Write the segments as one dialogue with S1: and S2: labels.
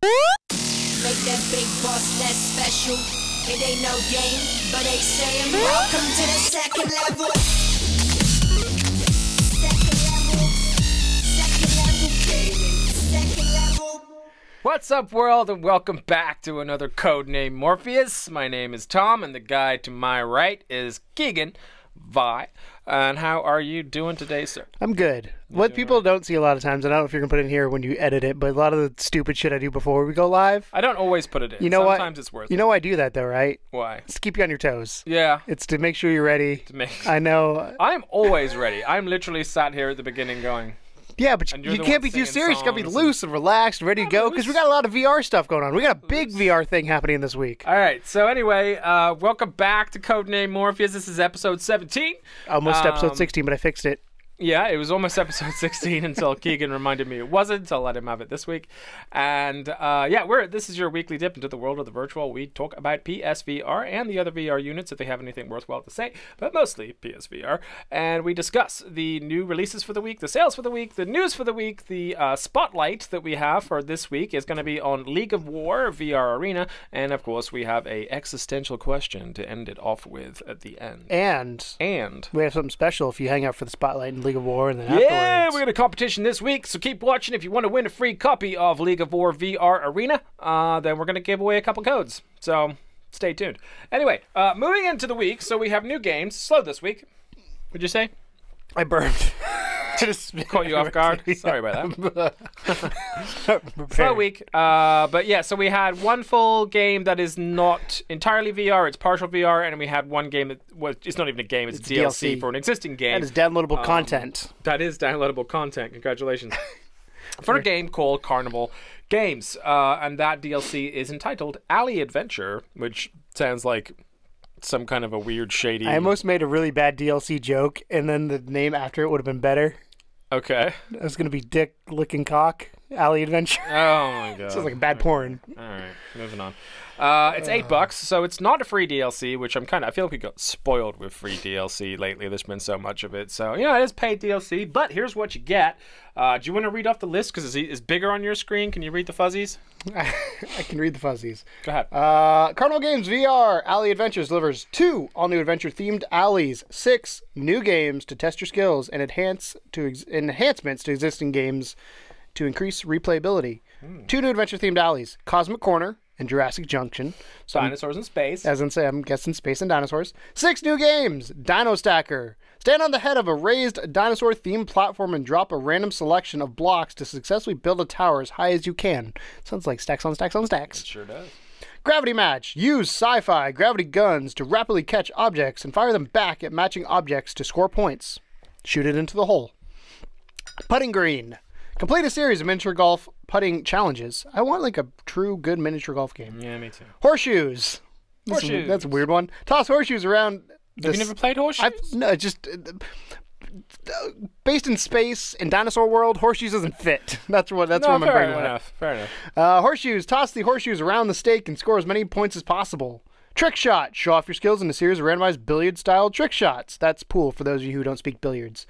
S1: Make that big boss less special. It ain't no game, but they saying welcome to the second level. Second level gaming. Second level.
S2: What's up, world, and welcome back to another Codename Morpheus. My name is Tom, and the guy to my right is Keegan Vi. And how are you doing today, sir?
S3: I'm good. What people don't see a lot of times, and I don't know if you're going to put it in here when you edit it, but a lot of the stupid shit I do before we go live.
S2: I don't always put it in.
S3: You know
S2: Sometimes
S3: what?
S2: It's worth
S3: You
S2: it.
S3: know why I do that, though, right?
S2: Why?
S3: It's to keep you on your toes.
S2: Yeah.
S3: It's to make sure you're ready. I know.
S2: I'm always ready. I'm literally sat here at the beginning going...
S3: Yeah, but
S2: And you're
S3: you
S2: the
S3: can't
S2: one
S3: be too
S2: singing
S3: serious. You got to be
S2: songs
S3: loose and relaxed and ready to go because we got a lot of VR stuff going on. We got a big VR thing happening this week.
S2: All right. So anyway, welcome back to Codename Morpheus. This is episode 17.
S3: Almost episode 16, but I fixed it.
S2: Yeah, it was almost episode 16 until Keegan reminded me it wasn't, so I'll let him have it this week. And yeah, this is your weekly dip into the world of the virtual. We talk about PSVR and the other VR units if they have anything worthwhile to say, but mostly PSVR. And we discuss the new releases for the week, the sales for the week, the news for the week. The spotlight that we have for this week is going to be on League of War VR Arena. And of course, we have a existential question to end it off with at the end.
S3: And we have something special if you hang out for the spotlight in League of War and then afterwards.
S2: Yeah, we got a competition this week, so keep watching if you want to win a free copy of League of War VR Arena. Then we're going to give away a couple codes, so stay tuned. Anyway, moving into the week, so we have new games. Slow this week, would you say?
S3: I burned.
S2: Just caught you off guard. Sorry about that.
S3: Prepared.
S2: Slow week. But yeah, so we had one full game that is not entirely VR, it's partial VR, and we had one game that was, it's not even a game, it's DLC for an existing game.
S3: That is downloadable content.
S2: That is downloadable content. Congratulations. For a game called Carnival Games. And that DLC is entitled Alley Adventure, which sounds like some kind of a weird, shady...
S3: I almost made a really bad DLC joke, and then the name after it would have been better.
S2: Okay.
S3: It was going to be Dick Licking Cock, Alley Adventure.
S2: Oh my god.
S3: Sounds like a bad porn.
S2: Alright, moving on. It's $8, so it's not a free DLC, which I feel like we got spoiled with free DLC lately. There's been so much of it. So, it is paid DLC, but here's what you get. Do you want to read off the list? Because it's bigger on your screen. Can you read the fuzzies?
S3: I can read the fuzzies.
S2: Go ahead.
S3: Carnival Games VR Alley Adventures delivers 2 all-new adventure-themed alleys, 6 new games to test your skills, and enhancements to existing games to increase replayability. 2 new adventure-themed alleys, Cosmic Corner and Jurassic Junction. So
S2: Dinosaurs in space.
S3: As in, say, I'm guessing space and dinosaurs. 6 new games, Dino Stacker. Stand on the head of a raised dinosaur-themed platform and drop a random selection of blocks to successfully build a tower as high as you can. Sounds like stacks on stacks on stacks.
S2: It sure does.
S3: Gravity Match. Use sci-fi gravity guns to rapidly catch objects and fire them back at matching objects to score points. Shoot it into the hole. Putting Green. Complete a series of miniature golf putting challenges. I want like a true good miniature golf game.
S2: Yeah, me too.
S3: Horseshoes.
S2: Horseshoes.
S3: That's a weird one. Toss horseshoes around.
S2: Have you never played horseshoes?
S3: No, just based in space in dinosaur world, horseshoes doesn't fit. That's where my brain went.
S2: Fair enough.
S3: Horseshoes. Toss the horseshoes around the stake and score as many points as possible. Trick Shot. Show off your skills in a series of randomized billiard-style trick shots. That's pool for those of you who don't speak billiards.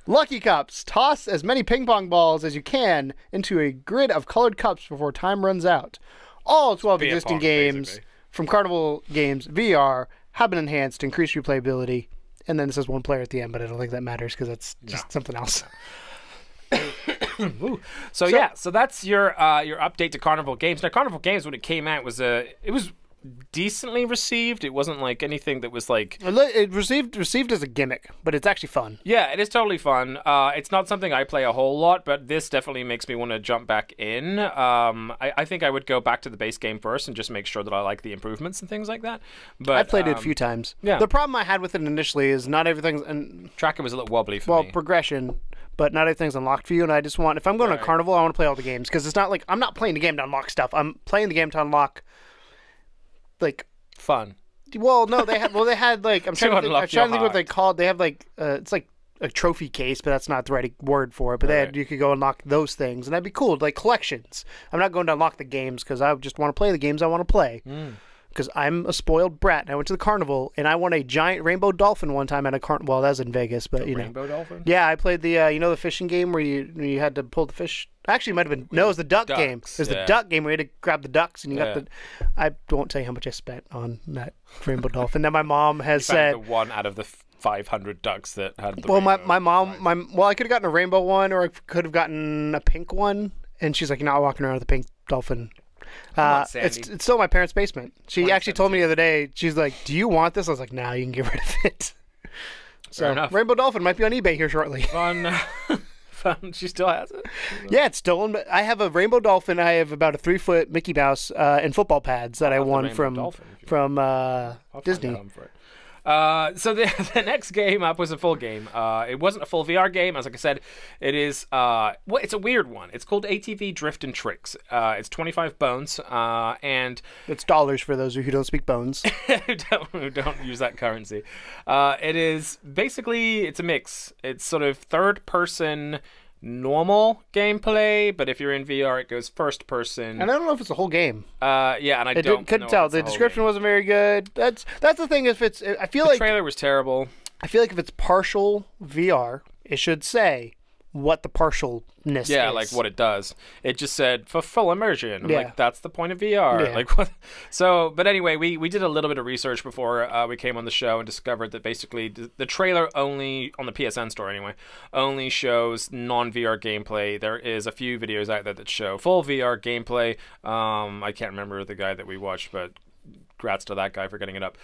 S3: Lucky Cups. Toss as many ping pong balls as you can into a grid of colored cups before time runs out. All 12 existing games
S2: basically.
S3: From Carnival Games VR have been enhanced to increase replayability. And then it says 1 player at the end, but I don't think that matters because that's just something else.
S2: So that's your update to Carnival Games. Now, Carnival Games, when it came out, it was decently received. It wasn't like anything that was like...
S3: It received as a gimmick, but it's actually fun.
S2: Yeah, it is totally fun. It's not something I play a whole lot, but this definitely makes me want to jump back in. I think I would go back to the base game first and just make sure that I like the improvements and things like that. But
S3: I played it a few times.
S2: Yeah.
S3: The problem I had with it initially is not everything's...
S2: Tracker was a little wobbly for me.
S3: Progression, but not everything's unlocked for you, and I just want... If I'm going to Carnival, I want to play all the games, because it's not like... I'm not playing the game to unlock stuff. I'm playing the game to unlock... like
S2: fun.
S3: Well, no, they had like I'm trying to think what they called. They have like it's like a trophy case, but that's not the right word for it. But you could go unlock those things, and that'd be cool, like collections. I'm not going to unlock the games because I just want to play the games I want to play. Because I'm a spoiled brat, and I went to the carnival, and I won a giant rainbow dolphin one time at a carnival. Well, that was in Vegas, but
S2: Rainbow dolphin?
S3: Yeah, I played the the fishing game where you had to pull the fish Actually, it might have been. No, it was the duck game. It was the duck game where you had to grab the ducks and you got the. I won't tell you how much I spent on that Rainbow Dolphin. Then my mom has said
S2: the one out of the 500 ducks that had the.
S3: Well, my mom, I could have gotten a rainbow one, or I could have gotten a pink one, and she's like, "You're not walking around with a pink dolphin." It's still in my parents' basement. She actually told me the other day. She's like, "Do you want this?" I was like, "Nah, you can get rid of it." So Rainbow Dolphin might be on eBay here shortly.
S2: Fun. She still has it?
S3: Yeah, it's stolen. But I have a Rainbow Dolphin. I have about a 3-foot Mickey Mouse and football pads that I won from Disney.
S2: So the next game up was a full game. It wasn't a full VR game. As like I said, it is. It's a weird one. It's called ATV Drift and Tricks. It's 25 bones, and
S3: it's dollars for those who don't speak bones.
S2: who don't use that currency. It is basically it's a mix. It's sort of third person. Normal gameplay, but if you're in VR, it goes first person.
S3: And I don't know if it's a whole game.
S2: Yeah, and I
S3: couldn't tell. The description wasn't very good. That's the thing. If it's, I feel like
S2: the trailer was terrible.
S3: I feel like if it's partial VR, it should say what the partialness is.
S2: Yeah, like what it does. It just said for full immersion. I'm like, that's the point of VR. Yeah. Like what? So, but anyway, we did a little bit of research before we came on the show and discovered that basically the trailer only, on the PSN store anyway, only shows non-VR gameplay. There is a few videos out there that show full VR gameplay. I can't remember the guy that we watched, but congrats to that guy for getting it up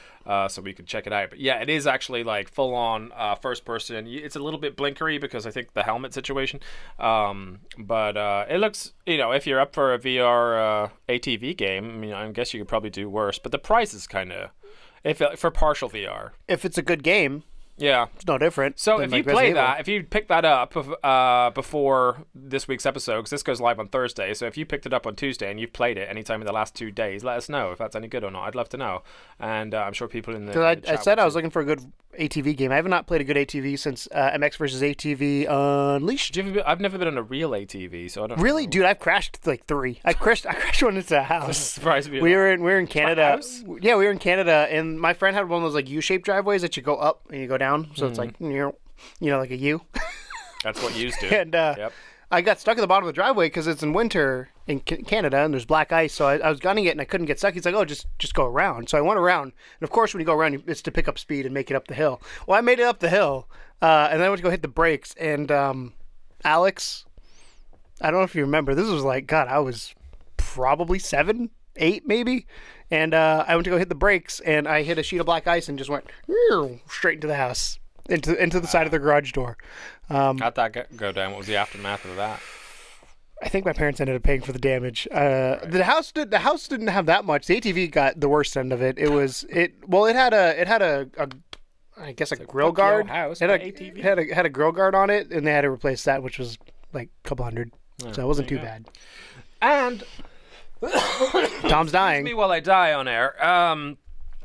S2: so we could check it out. But yeah, it is actually like full on first person. It's a little bit blinkery because I think the helmet situation, but it looks, if you're up for a VR ATV game, I mean, I guess you could probably do worse, but the price is kind of for partial VR.
S3: If it's a good game,
S2: yeah,
S3: it's no different.
S2: So if you play that, if you pick that up before this week's episode, because this goes live on Thursday, so if you picked it up on Tuesday and you've played it anytime in the last 2 days, let us know if that's any good or not. I'd love to know, and I'm sure people in the chat
S3: I said I was looking for a good ATV game. I have not played a good ATV since MX vs ATV Unleashed.
S2: I've never been on a real ATV, so I don't.
S3: Really, dude, I've crashed like 3. I crashed one into a house.
S2: Surprised me.
S3: We were in Canada. Yeah, we were in Canada, and my friend had one of those like U-shaped driveways that you go up and you go down. So it's like like a U.
S2: That's what U's do.
S3: And I got stuck at the bottom of the driveway because it's in winter in Canada and there's black ice. So I was gunning it and I couldn't get stuck. He's like, "Oh, just go around." So I went around, and of course, when you go around, it's to pick up speed and make it up the hill. Well, I made it up the hill, and then I went to go hit the brakes. And Alex, I don't know if you remember, this was like, God, I was probably 7, 8 maybe. And I went to go hit the brakes, and I hit a sheet of black ice and just went straight into the house. Into the side of the garage door.
S2: How'd that go down? What was the aftermath of that?
S3: I think my parents ended up paying for the damage. The house didn't have that much. The ATV got the worst end of it. It had a I guess a grill guard.
S2: House,
S3: it had a grill guard on it, and they had to replace that, which was like a couple hundred. So it wasn't too bad.
S2: And
S3: Tom's dying.
S2: Me while I die on air.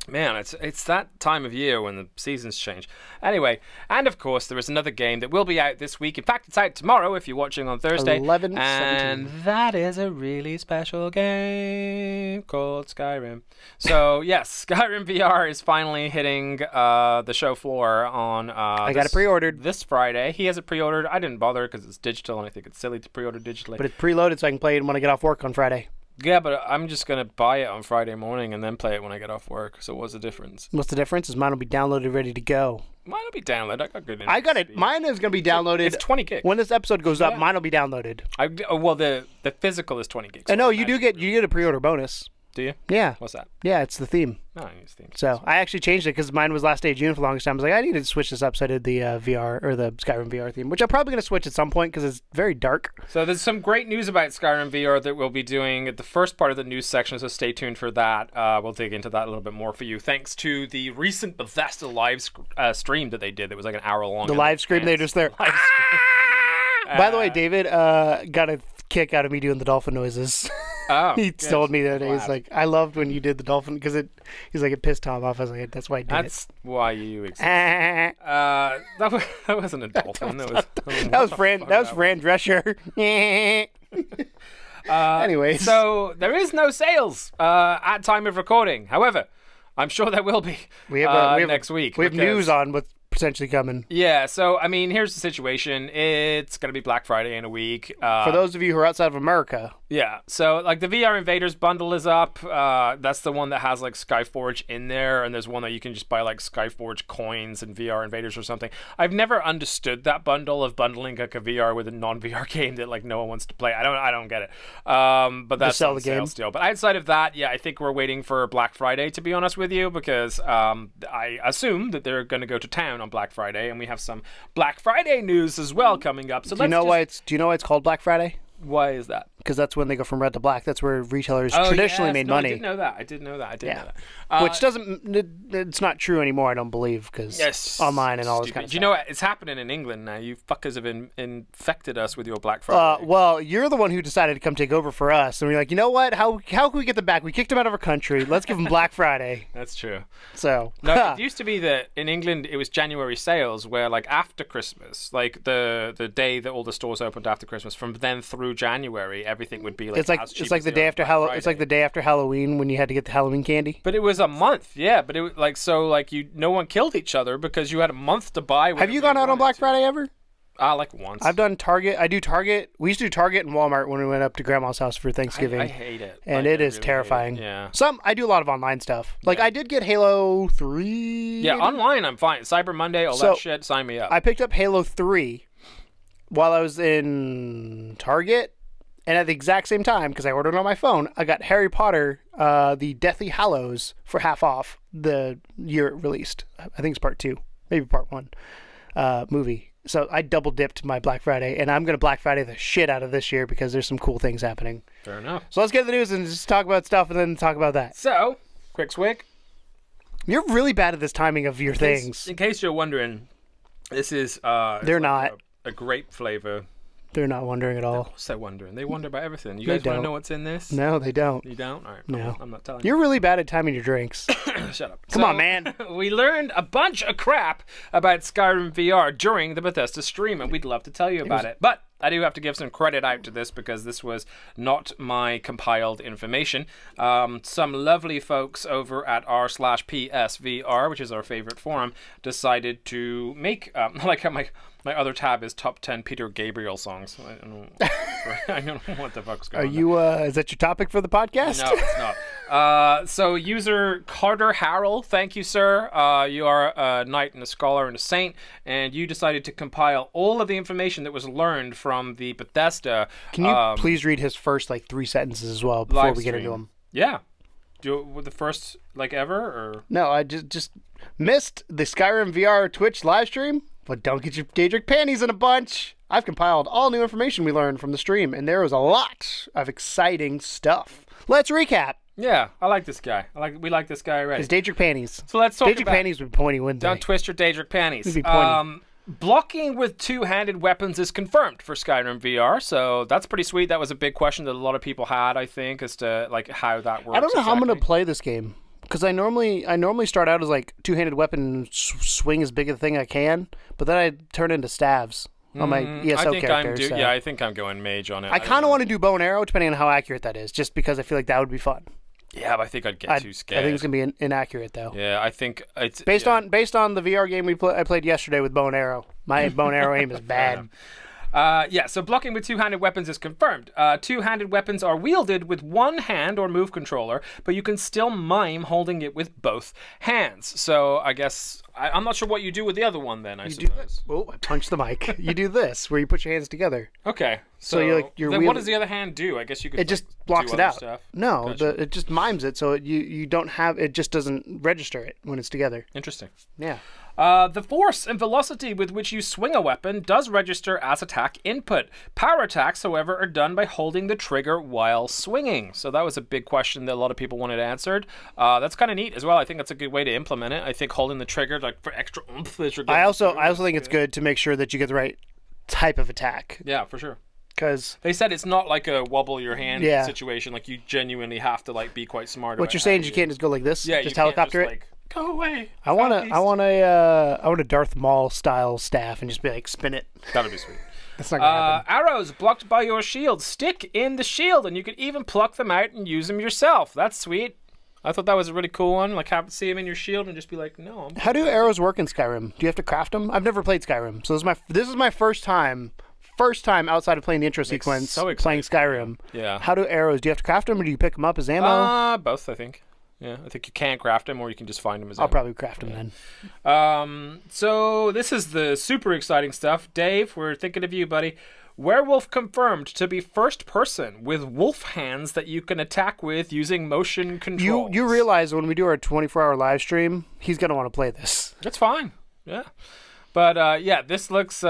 S2: Man, it's that time of year when the seasons change. Anyway, and of course, there is another game that will be out this week. In fact, it's out tomorrow if you're watching on Thursday.
S3: 11/17.
S2: And that is a really special game called Skyrim. So, yes, Skyrim VR is finally hitting the show floor on...
S3: I got it pre-ordered.
S2: This Friday. He has it pre-ordered. I didn't bother because it's digital, and I think it's silly to pre-order digitally.
S3: But it's preloaded so I can play it when I get off work on Friday.
S2: Yeah, but I'm just going to buy it on Friday morning and then play it when I get off work. So what's the difference?
S3: What's the difference? Is mine will be downloaded, ready to go.
S2: Mine will be downloaded. I got good internet
S3: I got it.
S2: speed.
S3: Mine is going to be downloaded.
S2: It's 20 gigs.
S3: When this episode goes up, mine will be downloaded.
S2: Well, the physical is 20 gigs.
S3: I know, you get a pre-order bonus.
S2: Do you?
S3: Yeah.
S2: What's that?
S3: Yeah, it's the theme.
S2: No, I use theme.
S3: So I actually changed it because mine was last day of June for the longest time. I was like, I need to switch this up. So I did the VR or the Skyrim VR theme, which I'm probably going to switch at some point because it's very dark.
S2: So there's some great news about Skyrim VR that we'll be doing at the first part of the news section. So stay tuned for that. We'll dig into that a little bit more for you. Thanks to the recent Bethesda live stream that they did. That was like an hour long.
S3: The live stream, they just there. By the way, David got a kick out of me doing the dolphin noises.
S2: Oh,
S3: he told me the other day. He's like, I loved when you did the dolphin because he's like, it pissed Tom off. I was like, that's why I did
S2: That's why you exist. That wasn't a dolphin.
S3: That was Fran Drescher. Anyways.
S2: So there is no sales at time of recording. However, I'm sure there will be next week.
S3: We have news on what's potentially coming.
S2: Yeah, so, I mean, here's the situation. It's going to be Black Friday in a week.
S3: For those of you who are outside of America.
S2: Yeah, so, like, the VR Invaders bundle is up. That's the one that has, like, Skyforge in there, and there's one that you can just buy, like, Skyforge coins and VR Invaders or something. I've never understood that bundle of bundling, like, a VR with a non-VR game that, like, no one wants to play. I don't get it. But that's
S3: sell the game
S2: still. But outside of that, yeah, I think we're waiting for Black Friday, to be honest with you, because I assume that they're going to go to town on Black Friday, and we have some Black Friday news as well coming up. So
S3: do you know why it's called Black Friday?
S2: Why is that?
S3: Because that's when they go from red to black. That's where retailers traditionally made money.
S2: I did know that. I did know that.
S3: Which it's not true anymore, I don't believe, because online and all this kind of stuff.
S2: Do you know what? It's happening in England now. You fuckers have infected us with your Black Friday.
S3: Well, you're the one who decided to come take over for us. And we're like, you know what? How can we get them back? We kicked them out of our country. Let's give them Black Friday.
S2: That's true.
S3: So
S2: no, it used to be that in England it was January sales where, like, after Christmas, like the day that all the stores opened after Christmas, from then through January, everything would be like
S3: it's like the day after It's like the day after Halloween when you had to get the Halloween candy.
S2: But it was a month, yeah. But it was like no one killed each other because you had a month to buy.
S3: Have you gone out on Black Friday ever?
S2: Like once.
S3: I've done Target. I do Target. We used to do Target and Walmart when we went up to Grandma's house for Thanksgiving.
S2: I hate it.
S3: And it is really terrifying.
S2: Yeah.
S3: I do a lot of online stuff. Like, I did get Halo 3.
S2: Yeah, online I'm fine. Cyber Monday, all that shit, sign me up.
S3: I picked up Halo 3 while I was in Target. And at the exact same time, because I ordered it on my phone, I got Harry Potter, the Deathly Hallows, for half off the year it released. I think it's part 2, maybe part 1 movie. So I double dipped my Black Friday, and I'm going to Black Friday the shit out of this year because there's some cool things happening.
S2: Fair enough.
S3: So let's get to the news and just talk about stuff and then talk about that.
S2: So, quick swig.
S3: You're really bad at this timing of your things.
S2: In case you're wondering, this is
S3: they're not
S2: a grape flavor.
S3: They're not wondering at all.
S2: Of course they're wondering. They wonder about everything. You guys want to know what's in this?
S3: No, they don't.
S2: You don't? All right.
S3: No.
S2: I'm not telling you.
S3: You're really bad at timing your drinks.
S2: Shut up.
S3: Come on, man.
S2: We learned a bunch of crap about Skyrim VR during the Bethesda stream, and we'd love to tell you about it. But I do have to give some credit out to this because this was not my compiled information. Some lovely folks over at r/PSVR, which is our favorite forum, decided to make, like my other tab is top 10 Peter Gabriel songs. I don't know what the fuck's going on.
S3: Are you, is that your topic for the podcast?
S2: No, it's not. So user Carter Harrell, thank you, sir. You are a knight and a scholar and a saint, and you decided to compile all of the information that was learned from the Bethesda.
S3: Can you please read his first, 3 sentences as well before we get into them?
S2: Yeah. Do it with the first, ever, or?
S3: No, I just missed the Skyrim VR Twitch live stream. But don't get your Daedric panties in a bunch. I've compiled all new information we learned from the stream, and there was a lot of exciting stuff. Let's recap.
S2: Yeah, I like this guy. We like this guy already.
S3: His Daedric panties.
S2: So let's talk
S3: Daedric panties would be pointy, wouldn't they?
S2: Don't twist your Daedric panties.
S3: Would be pointy.
S2: Blocking with two-handed weapons is confirmed for Skyrim VR, so that's pretty sweet. That was a big question that a lot of people had, I think, as to how that works.
S3: I don't know how I'm going to play this game. Because I normally start out as two-handed weapon and swing as big a thing I can, but then I turn into staves on my ESO character.
S2: Yeah, I think I'm going mage on it.
S3: I kind of want to do bow and arrow, depending on how accurate that is, just because I feel like that would be fun.
S2: Yeah, but I think I'd get too scared.
S3: I think it's gonna be inaccurate though.
S2: Yeah, I think it's
S3: based on the VR game I played yesterday with bow and arrow. My bow and arrow aim is bad.
S2: So blocking with two-handed weapons is confirmed. Two-handed weapons are wielded with one hand or move controller, but you can still mime holding it with both hands. So I guess I'm not sure what you do with the other one then, I suppose.
S3: Oh, I punched the mic. You do this, where you put your hands together.
S2: Okay.
S3: So you're
S2: then what does the other hand do? I guess you could.
S3: It just blocks it out.
S2: Stuff.
S3: No,
S2: Gotcha.
S3: It just mimes it, so you don't have it. Just doesn't register it when it's together.
S2: Interesting.
S3: Yeah.
S2: The force and velocity with which you swing a weapon does register as attack input. Power attacks, however, are done by holding the trigger while swinging. So that was a big question that a lot of people wanted answered. That's kind of neat as well. I think that's a good way to implement it. I think holding the trigger for extra oomph.
S3: I also think it's good to make sure that you get the right type of attack.
S2: Yeah, for sure.
S3: Because
S2: they said it's not like a wobble your hand situation. Like, you genuinely have to be quite smart.
S3: What you're saying is you can't just go like this.
S2: Yeah,
S3: just helicopter it.
S2: Go away.
S3: I want a Darth Maul style staff and just be spin it.
S2: That'd be sweet.
S3: That's not gonna happen.
S2: Arrows blocked by your shield stick in the shield, and you can even pluck them out and use them yourself. That's sweet. I thought that was a really cool one. Like, see him in your shield and just be like, no.
S3: How do arrows work in Skyrim? Do you have to craft them? I've never played Skyrim, so this is my first time outside of playing the intro sequence playing Skyrim.
S2: Yeah.
S3: How do arrows? Do you have to craft them, or do you pick them up as ammo?
S2: Both, I think. Yeah, I think you can craft them, or you can just find them as ammo.
S3: I'll probably craft them then.
S2: So this is the super exciting stuff. Dave, we're thinking of you, buddy. Werewolf confirmed to be first person with wolf hands that you can attack with using motion controls.
S3: You realize when we do our 24-hour live stream, he's going to want to play this.
S2: That's fine. Yeah. But yeah, this looks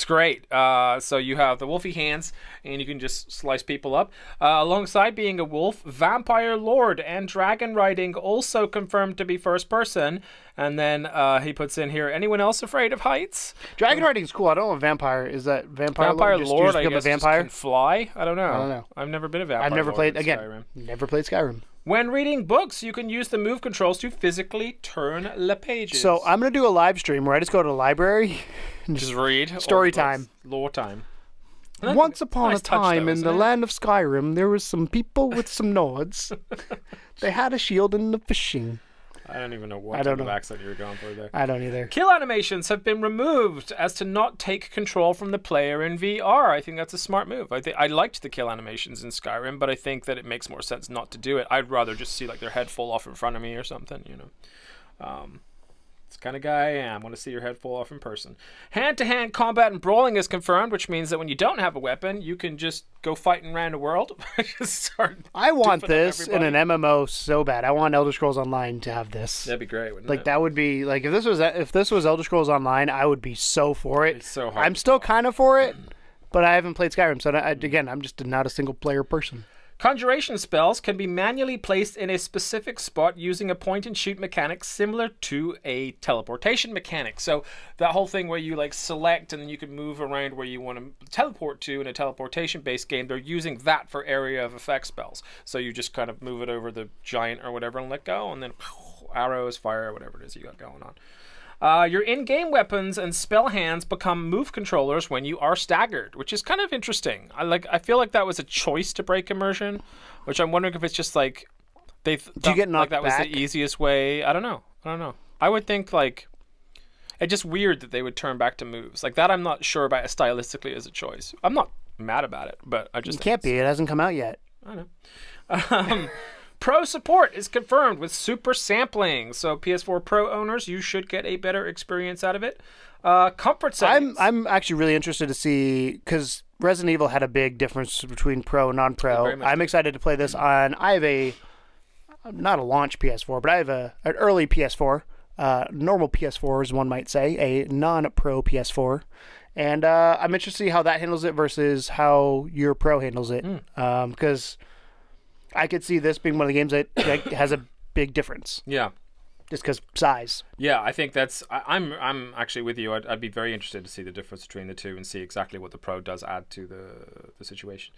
S2: great. So you have the wolfy hands, and you can just slice people up. Alongside being a wolf, vampire lord and dragon riding also confirmed to be first person. And then he puts in here, anyone else afraid of heights?
S3: Dragon riding is cool. I don't know what vampire is. That vampire
S2: lord? I
S3: guess
S2: vampire can fly. I don't know.
S3: I don't know.
S2: I've never been a vampire.
S3: I've never
S2: lord
S3: played
S2: in
S3: again.
S2: Skyrim.
S3: Never played Skyrim.
S2: When reading books, you can use the move controls to physically turn the pages.
S3: So I'm going to do a live stream where I just go to the library and
S2: just read.
S3: Story time.
S2: Lore time.
S3: Once upon a time in the land of Skyrim, there was some people with some Nords. They had a shield in the fishing.
S2: I don't even know what kind of accent you were going for there.
S3: I don't either.
S2: Kill animations have been removed as to not take control from the player in VR. I think that's a smart move. I liked the kill animations in Skyrim, but I think that it makes more sense not to do it. I'd rather just see like their head fall off in front of me or something, you know. It's the kind of guy I am. I want to see your head fall off in person. Hand-to-hand combat and brawling is confirmed, which means that when you don't have a weapon, you can just go fighting around the world.
S3: I want this in an MMO so bad. I want Elder Scrolls Online to have this.
S2: That'd be great, wouldn't
S3: it?
S2: Like
S3: that would be like if this was Elder Scrolls Online, I would be so for it.
S2: It's so hard.
S3: I'm still kind of for it, but I haven't played Skyrim, so again, I'm just not a single player person.
S2: Conjuration spells can be manually placed in a specific spot using a point-and-shoot mechanic similar to a teleportation mechanic. So that whole thing where you like select and then you can move around where you want to teleport to in a teleportation-based game, they're using that for area of effect spells. So you just kind of move it over the giant or whatever and let go, and then arrows, fire, whatever it is you got going on. Your in-game weapons and spell hands become move controllers when you are staggered, which is kind of interesting. I feel like that was a choice to break immersion, which I'm wondering if it's just like they
S3: do you get knocked
S2: like that
S3: back?
S2: Was the easiest way. I don't know. I would think like it's just weird that they would turn back to moves like that. I'm not sure about it stylistically as a choice. I'm not mad about it, but I just
S3: it can't be. It hasn't come out yet.
S2: I know. Pro support is confirmed with super sampling. So PS4 Pro owners, you should get a better experience out of it. Comfort settings.
S3: I'm actually really interested to see, because Resident Evil had a big difference between Pro and non-Pro. I'm excited to play this on, I have not a launch PS4, but I have an early PS4. Normal PS4, as one might say, a non-Pro PS4. And I'm interested to see how that handles it versus how your Pro handles it. Because I could see this being one of the games that has a big difference.
S2: Yeah.
S3: Just because size.
S2: Yeah, I think that's... I'm actually with you. I'd be very interested to see the difference between the two and see exactly what the Pro does add to the situation.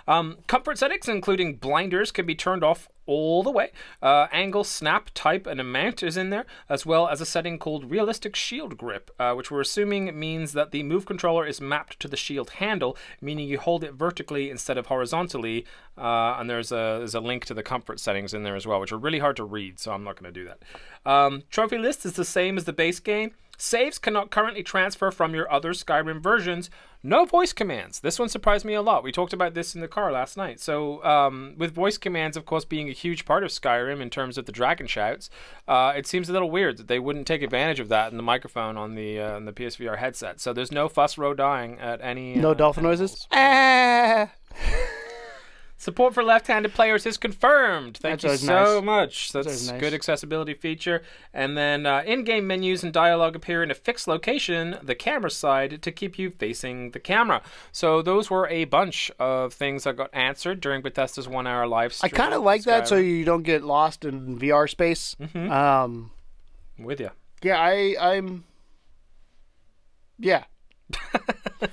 S2: Comfort settings, including blinders, can be turned off all the way. Angle, snap, type, and amount is in there, as well as a setting called Realistic Shield Grip, which we're assuming means that the move controller is mapped to the shield handle, meaning you hold it vertically instead of horizontally, and there's a link to the comfort settings in there as well, which are really hard to read, so I'm not going to do that. Trophy list is the same as the base game. Saves cannot currently transfer from your other Skyrim versions. No voice commands. This one surprised me a lot. We talked about this in the car last night. So with voice commands, of course, being a huge part of Skyrim in terms of the dragon shouts, it seems a little weird that they wouldn't take advantage of that in the microphone on the PSVR headset. So there's no fuss row dying at any...
S3: No dolphin noises?
S2: Support for left-handed players is confirmed. Thank you so much. That's a good accessibility feature. And then in-game menus and dialogue appear in a fixed location, the camera side, to keep you facing the camera. So those were a bunch of things that got answered during Bethesda's 1-hour live stream.
S3: I kind of like that so you don't get lost in VR space.
S2: I'm with you.
S3: Yeah, I'm... Yeah.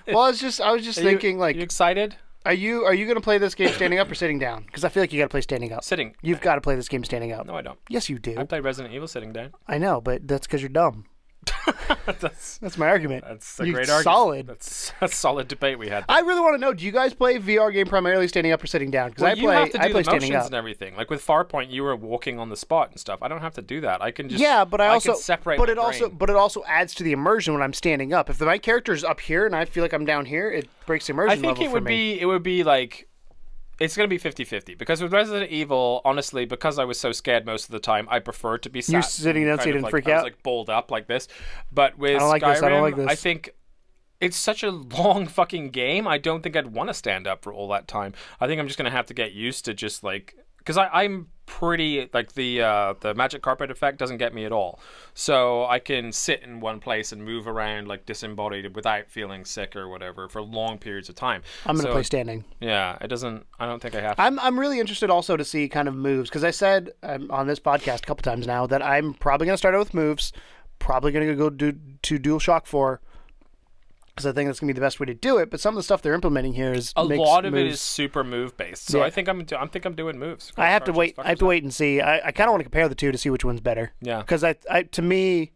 S3: Well, I was just thinking, like...
S2: You excited?
S3: Are you going to play this game standing up or sitting down? Because I feel like you got to play standing up.
S2: Sitting.
S3: You've got to play this game standing up.
S2: No, I don't.
S3: Yes, you do.
S2: I played Resident Evil sitting down.
S3: I know, but that's because you're dumb. That's my argument.
S2: That's a great argument.
S3: Solid.
S2: That's a solid debate we had.
S3: I really want to know, do you guys play VR game primarily standing up or sitting down? Because
S2: you have to do the
S3: standing
S2: motions
S3: up
S2: and everything. Like with Farpoint, you were walking on the spot and stuff. I don't have to do that. I can just
S3: but I can
S2: separate.
S3: But it also adds to the immersion when I'm standing up. If my character's up here and I feel like I'm down here, it breaks the immersion level for me.
S2: It would be like. It's going to be 50-50 because with Resident Evil, honestly, because I was so scared most of the time, I prefer to be sat.
S3: You're sitting down so you didn't freak out?
S2: I was like balled up like this. But with Skyrim, I think it's such a long fucking game. I don't think I'd want to stand up for all that time. I think I'm just going to have to get used to just like... Because I'm pretty... Like the magic carpet effect doesn't get me at all. So I can sit in one place and move around like disembodied without feeling sick or whatever for long periods of time.
S3: I'm going to play standing.
S2: Yeah, it doesn't... I don't think I have to.
S3: I'm really interested also to see kind of moves. Because I said on this podcast a couple times now that I'm probably going to start out with moves. Probably going to go to DualShock 4. Because I think that's going to be the best way to do it. But some of the stuff they're implementing here is
S2: a lot of it is super move based. So I think I'm doing moves.
S3: I have to wait. I have to wait and see. I kind of want to compare the two to see which one's better.
S2: Yeah.
S3: Because to me,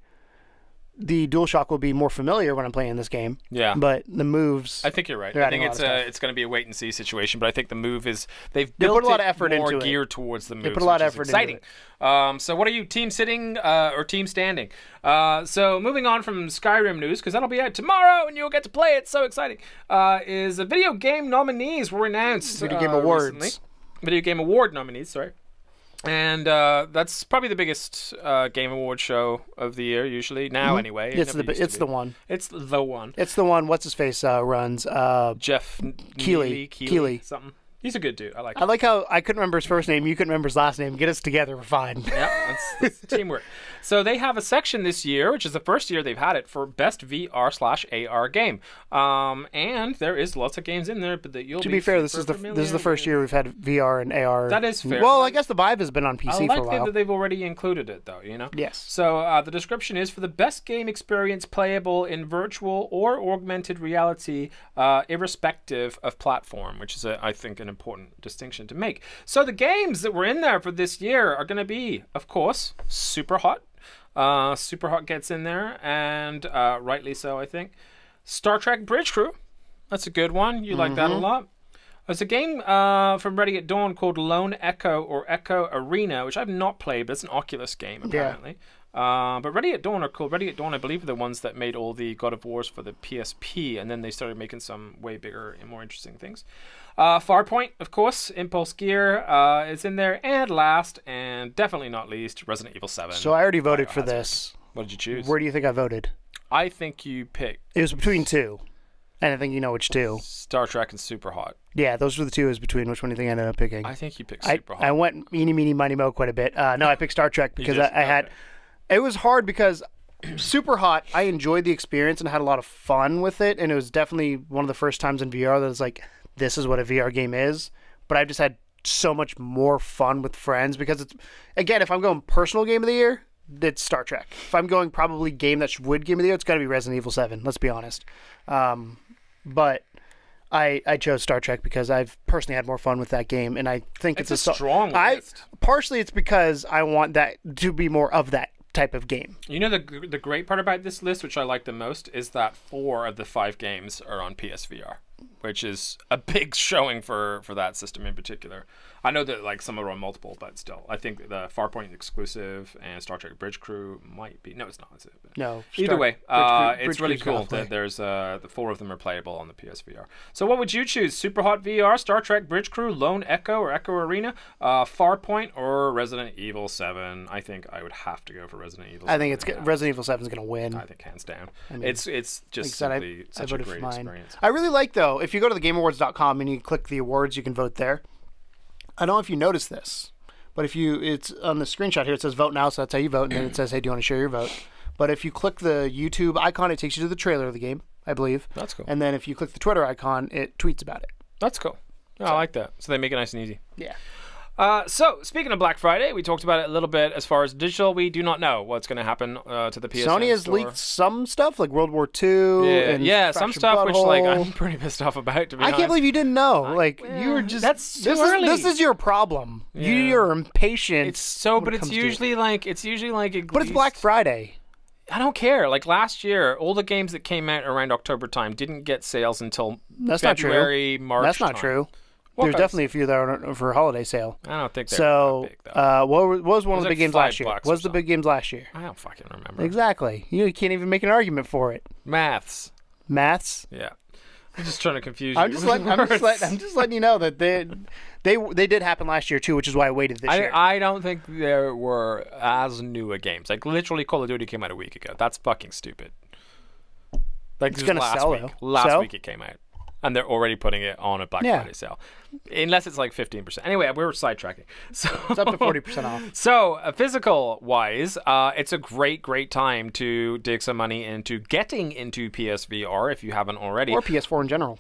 S3: the DualShock will be more familiar when I'm playing this game.
S2: Yeah.
S3: But the moves,
S2: I think you're right. I think it's going to be a wait and see situation. But I think the move is they've put a lot of effort into it. Geared towards the moves.
S3: They put a lot of effort
S2: into it. So what are you, team sitting or team standing? So moving on from Skyrim news, because that'll be out tomorrow and you'll get to play it. So exciting. Is video game nominees were announced.
S3: Video game awards.
S2: Recently. Video game award nominees. Sorry. And that's probably the biggest game award show of the year, usually now. Anyway,
S3: it's the one.
S2: It's the one.
S3: It's the one. What's his face runs?
S2: Jeff
S3: Keighley.
S2: Something. He's a good dude. I like.
S3: I like how I couldn't remember his first name. You couldn't remember his last name. Get us together. We're fine.
S2: Yeah, that's teamwork. So they have a section this year, which is the first year they've had it, for best VR/AR game. And there is lots of games in there, but that you'll.
S3: To be fair, this is the first year we've had VR and AR.
S2: That is fair.
S3: Well, I guess the Vive has been on PC for a while.
S2: I like that they've already included it, though. You know.
S3: Yes.
S2: So the description is for the best game experience playable in virtual or augmented reality, irrespective of platform, which is I think an important distinction to make. So the games that were in there for this year are going to be, of course, Super Hot. Super Hot gets in there, and rightly so, I think. Star Trek Bridge Crew. That's a good one. You like that a lot. There's a game from Ready at Dawn called Lone Echo or Echo Arena, which I've not played, but it's an Oculus game, apparently. But Ready at Dawn are cool. Ready at Dawn, I believe, are the ones that made all the God of Wars for the PSP, and then they started making some way bigger and more interesting things. Farpoint, of course, Impulse Gear is in there, and last, and definitely not least, Resident Evil 7.
S3: So I already voted for this.
S2: What did you choose?
S3: Where do you think I voted?
S2: I think you picked...
S3: It was between two, and I think you know which two.
S2: Star Trek and Super Hot.
S3: Yeah, those were the two. It was between. Which one do you think I ended up picking?
S2: I think you picked Super Hot.
S3: I went eeny, meeny, miny, mo quite a bit. No, I picked Star Trek because I had... It was hard because Super Hot, I enjoyed the experience and had a lot of fun with it, and it was definitely one of the first times in VR that was like, this is what a VR game is. But I've just had so much more fun with friends because it's, again, if I'm going personal game of the year, it's Star Trek. If I'm going probably game that would game of the year, it's got to be Resident Evil 7, let's be honest. But I chose Star Trek because I've personally had more fun with that game, and I think it's a
S2: strong list.
S3: Partially it's because I want that to be more of that type of game.
S2: You know, the great part about this list, which I like the most, is that 4 of the 5 games are on PSVR, which is a big showing for that system in particular. I know that like some are on multiple, but still, I think the Farpoint exclusive and Star Trek Bridge Crew might be. No, it's not. Is it?
S3: No.
S2: Either way, it's really cool that there's the 4 of them are playable on the PSVR. So what would you choose? Super Hot VR, Star Trek Bridge Crew, Lone Echo or Echo Arena, Farpoint, or Resident Evil 7? I think I would have to go for Resident Evil 7.
S3: I think Resident Evil 7 is going to win.
S2: I think hands down. I mean, it's just simply such a great experience.
S3: I really like, though, if you go to thegameawards.com and you click the awards, you can vote there. I don't know if you noticed this, but it's on the screenshot here, it says vote now, so that's how you vote, and then it says, hey, do you want to share your vote? But if you click the YouTube icon, it takes you to the trailer of the game, I believe.
S2: That's cool.
S3: And then if you click the Twitter icon, it tweets about it.
S2: That's cool. I like that. So they make it nice and easy.
S3: Yeah.
S2: So, speaking of Black Friday, we talked about it a little bit as far as digital. We do not know what's going to happen to the PSN
S3: Sony has
S2: store.
S3: leaked some stuff, like World War II.
S2: Yeah, some stuff which like I'm pretty pissed off about, to be honest.
S3: I can't believe you didn't know. You were just...
S2: That's early.
S3: This is your problem. Yeah. You're impatient.
S2: But it's usually like...
S3: But it's Black Friday.
S2: I don't care. Like last year, all the games that came out around October time didn't get sales until February, March.
S3: That's not true. There's definitely a few that are for holiday sale.
S2: I don't think they're that big, though.
S3: What was one of the big games last year?
S2: $5
S3: What was the big games last year?
S2: I don't fucking remember.
S3: Exactly. You can't even make an argument for it.
S2: Maths.
S3: Yeah.
S2: I'm just trying to confuse you.
S3: I'm just letting you know that they did happen last year too, which is why I waited this year.
S2: I don't think there were as new a games. Like literally, Call of Duty came out a week ago. That's fucking stupid. Like
S3: it's gonna sell
S2: week.
S3: though.
S2: Last week it came out. And they're already putting it on a Black Friday sale. Unless it's like 15%. Anyway, we're sidetracking. So
S3: it's up to 40% off.
S2: So, physical-wise, it's a great time to dig some money into getting into PSVR if you haven't already.
S3: Or PS4 in general.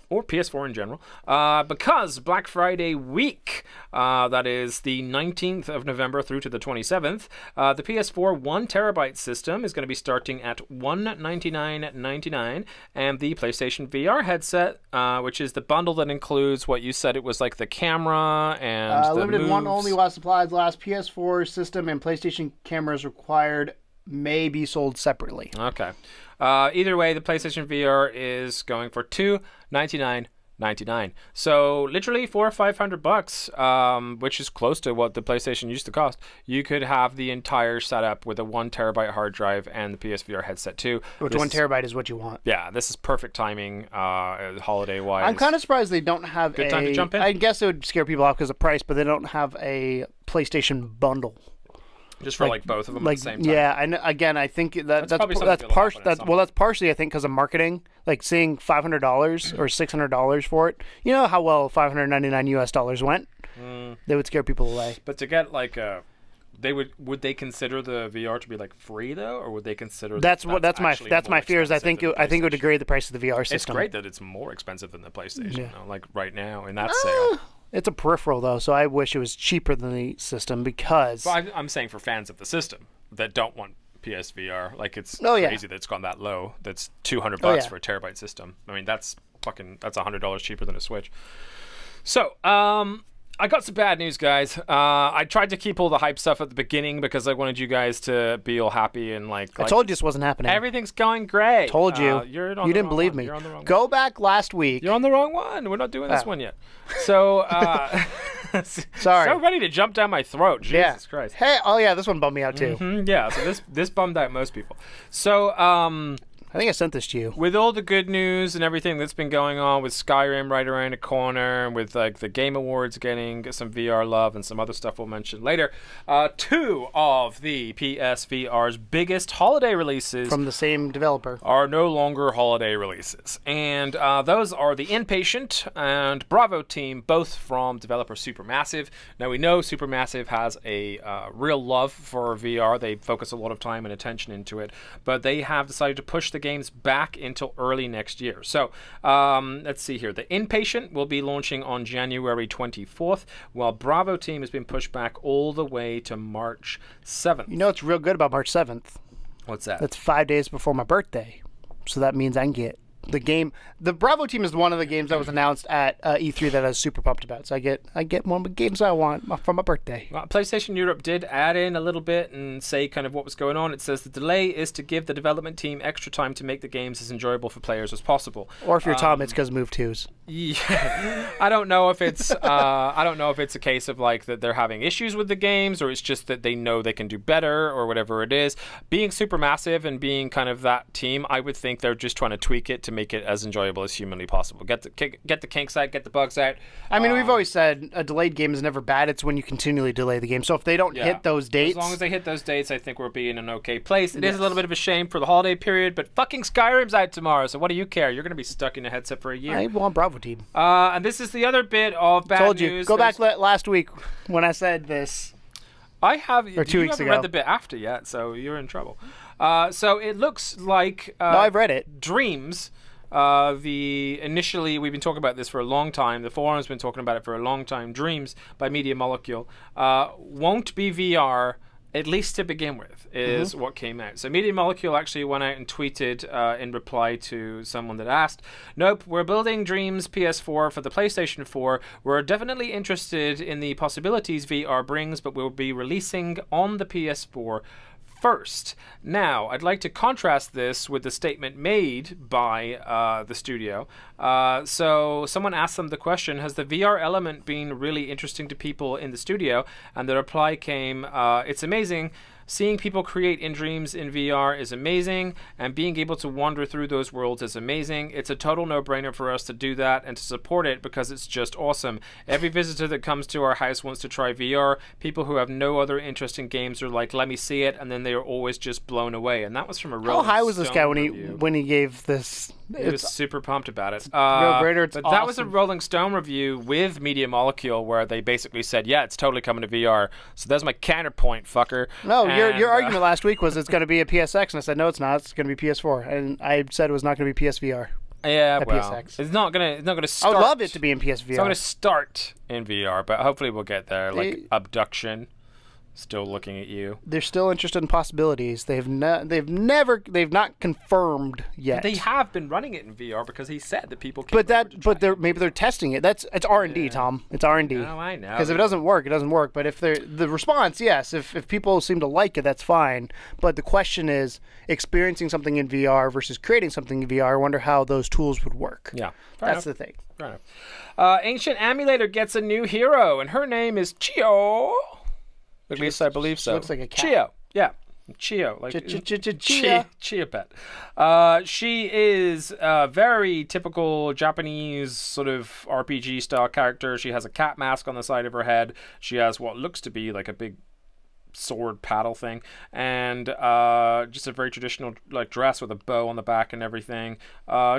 S2: Because Black Friday week, that is the 19th of November through to the 27th, the PS4 1TB system is going to be starting at $199.99, and the PlayStation VR headset, which is the bundle that includes what you said it was like the camera and the
S3: limited
S2: moves.
S3: one only while supplies last. PS4 system and PlayStation cameras required may be sold separately.
S2: Okay. Either way, the PlayStation VR is going for $299.99. So literally $400 or $500, which is close to what the PlayStation used to cost. You could have the entire setup with a 1TB hard drive and the PSVR headset too.
S3: Which 1TB is what you want.
S2: Yeah, this is perfect timing, holiday wise.
S3: I'm kind of surprised they don't have
S2: Good time to jump in.
S3: I guess it would scare people off because of price, but they don't have a PlayStation bundle.
S2: Just for like both of them at the same time.
S3: Yeah, and again, I think that's partially I think because of marketing. Like seeing $500 or $600 for it, you know how well $599 went. They would scare people away.
S2: But to get like would they consider the VR to be like free though, or would they consider
S3: that's my fears. I think it would degrade the price of the VR system.
S2: It's great that it's more expensive than the PlayStation, like right now in that sale.
S3: It's a peripheral though, so I wish it was cheaper than the system because.
S2: Well, I'm saying for fans of the system that don't want PSVR, like it's crazy that it's gone that low. That's $200 for a terabyte system. I mean, that's $100 cheaper than a Switch. So, I got some bad news, guys. I tried to keep all the hype stuff at the beginning because I wanted you guys to be all happy and like.
S3: I told you this wasn't happening.
S2: Everyth's going great.
S3: Told you. You didn't believe me. Go back last week.
S2: You're on the wrong one. We're not doing this one yet. So,
S3: sorry.
S2: So ready to jump down my throat. Jesus Christ.
S3: Hey, this one bummed me out too.
S2: Yeah. So this bummed out most people. So,
S3: I think I sent this to you.
S2: With all the good news and everything that's been going on with Skyrim right around the corner, and with like the Game Awards getting some VR love and some other stuff we'll mention later, two of the PSVR's biggest holiday releases
S3: from the same developer
S2: are no longer holiday releases. And those are The Inpatient and Bravo Team, both from developer Supermassive. Now we know Supermassive has a real love for VR. They focus a lot of time and attention into it, but they have decided to push the games back until early next year. So let's see here. The Inpatient will be launching on January 24th, while Bravo Team has been pushed back all the way to March 7th.
S3: You know what's real good about March 7th?
S2: What's that?
S3: That's 5 days before my birthday. So that means I can get the game. The Bravo Team is one of the games that was announced at E3 that I was super pumped about. So I get one of the games I want for my birthday.
S2: Well, PlayStation Europe did add in a little bit and say kind of what was going on. It says the delay is to give the development team extra time to make the games as enjoyable for players as possible.
S3: Or if you're Tom, it's because Move 2s.
S2: Yeah, I don't know if it's a case of like that they're having issues with the games, or it's just that they know they can do better, or whatever it is. Being Supermassive and being kind of that team, I would think they're just trying to tweak it to make it as enjoyable as humanly possible. Get the kinks out, get the bugs out.
S3: I mean, we've always said a delayed game is never bad. It's when you continually delay the game. So if they don't hit those dates,
S2: as long as they hit those dates, I think we'll be in an okay place. It is a little bit of a shame for the holiday period, but fucking Skyrim's out tomorrow, so what do you care? You're going to be stuck in a headset for a year.
S3: I want Bravo Team.
S2: And this is the other bit of bad
S3: Told you.
S2: news.
S3: Go back last week when I said this.
S2: I have.
S3: Or 2 weeks ago.
S2: You haven't read the bit after yet, so you're in trouble. So it looks like.
S3: No, I've read it.
S2: Dreams. Initially, we've been talking about this for a long time. The forum's been talking about it for a long time. Dreams by Media Molecule won't be VR, at least to begin with, is what came out. So Media Molecule actually went out and tweeted in reply to someone that asked, "Nope, we're building Dreams PS4 for the PlayStation 4. We're definitely interested in the possibilities VR brings, but we'll be releasing on the PS4 first. Now, I'd like to contrast this with the statement made by the studio. So someone asked them the question, has the VR element been really interesting to people in the studio? And the reply came, it's amazing. Seeing people create in dreams in VR is amazing, and being able to wander through those worlds is amazing. It's a total no-brainer for us to do that and to support it because it's just awesome. Every visitor that comes to our house wants to try VR. People who have no other interest in games are like, let me see it, and then they are always just blown away. And that was from a Rolling Stone
S3: How high was this guy
S2: review.
S3: when he gave this?
S2: He was super pumped about it.
S3: No-brainer, it's
S2: but
S3: awesome.
S2: that was a Rolling Stone review with Media Molecule where they basically said, yeah, it's totally coming to VR. So there's my counterpoint, fucker.
S3: No, your argument last week was it's going to be a PSX, and I said, no, it's not. It's going to be PS4. And I said it was not going to be PSVR.
S2: Yeah, well,
S3: PSX.
S2: it's not gonna start.
S3: I would love it to be in PSVR.
S2: It's not gonna start in VR, but hopefully we'll get there. Like Abduction, still looking at you.
S3: They're still interested in possibilities. They've not confirmed yet.
S2: They have been running it in VR because he said that people.
S3: Maybe they're testing it. It's R&D, Tom. It's R&D.
S2: No, I know.
S3: Because if it doesn't work, it doesn't work. But if the response, yes, if people seem to like it, that's fine. But the question is experiencing something in VR versus creating something in VR. I wonder how those tools would work.
S2: Yeah,
S3: that's the thing.
S2: Fair enough. Ancient Emulator gets a new hero, and her name is Chio. At least I believe so.
S3: Looks like a cat.
S2: Chio, yeah. Chio, like Chia pet. She is a very typical Japanese sort of RPG style character. She has a cat mask on the side of her head. She has what looks to be like a big sword paddle thing, and just a very traditional like dress with a bow on the back and everything.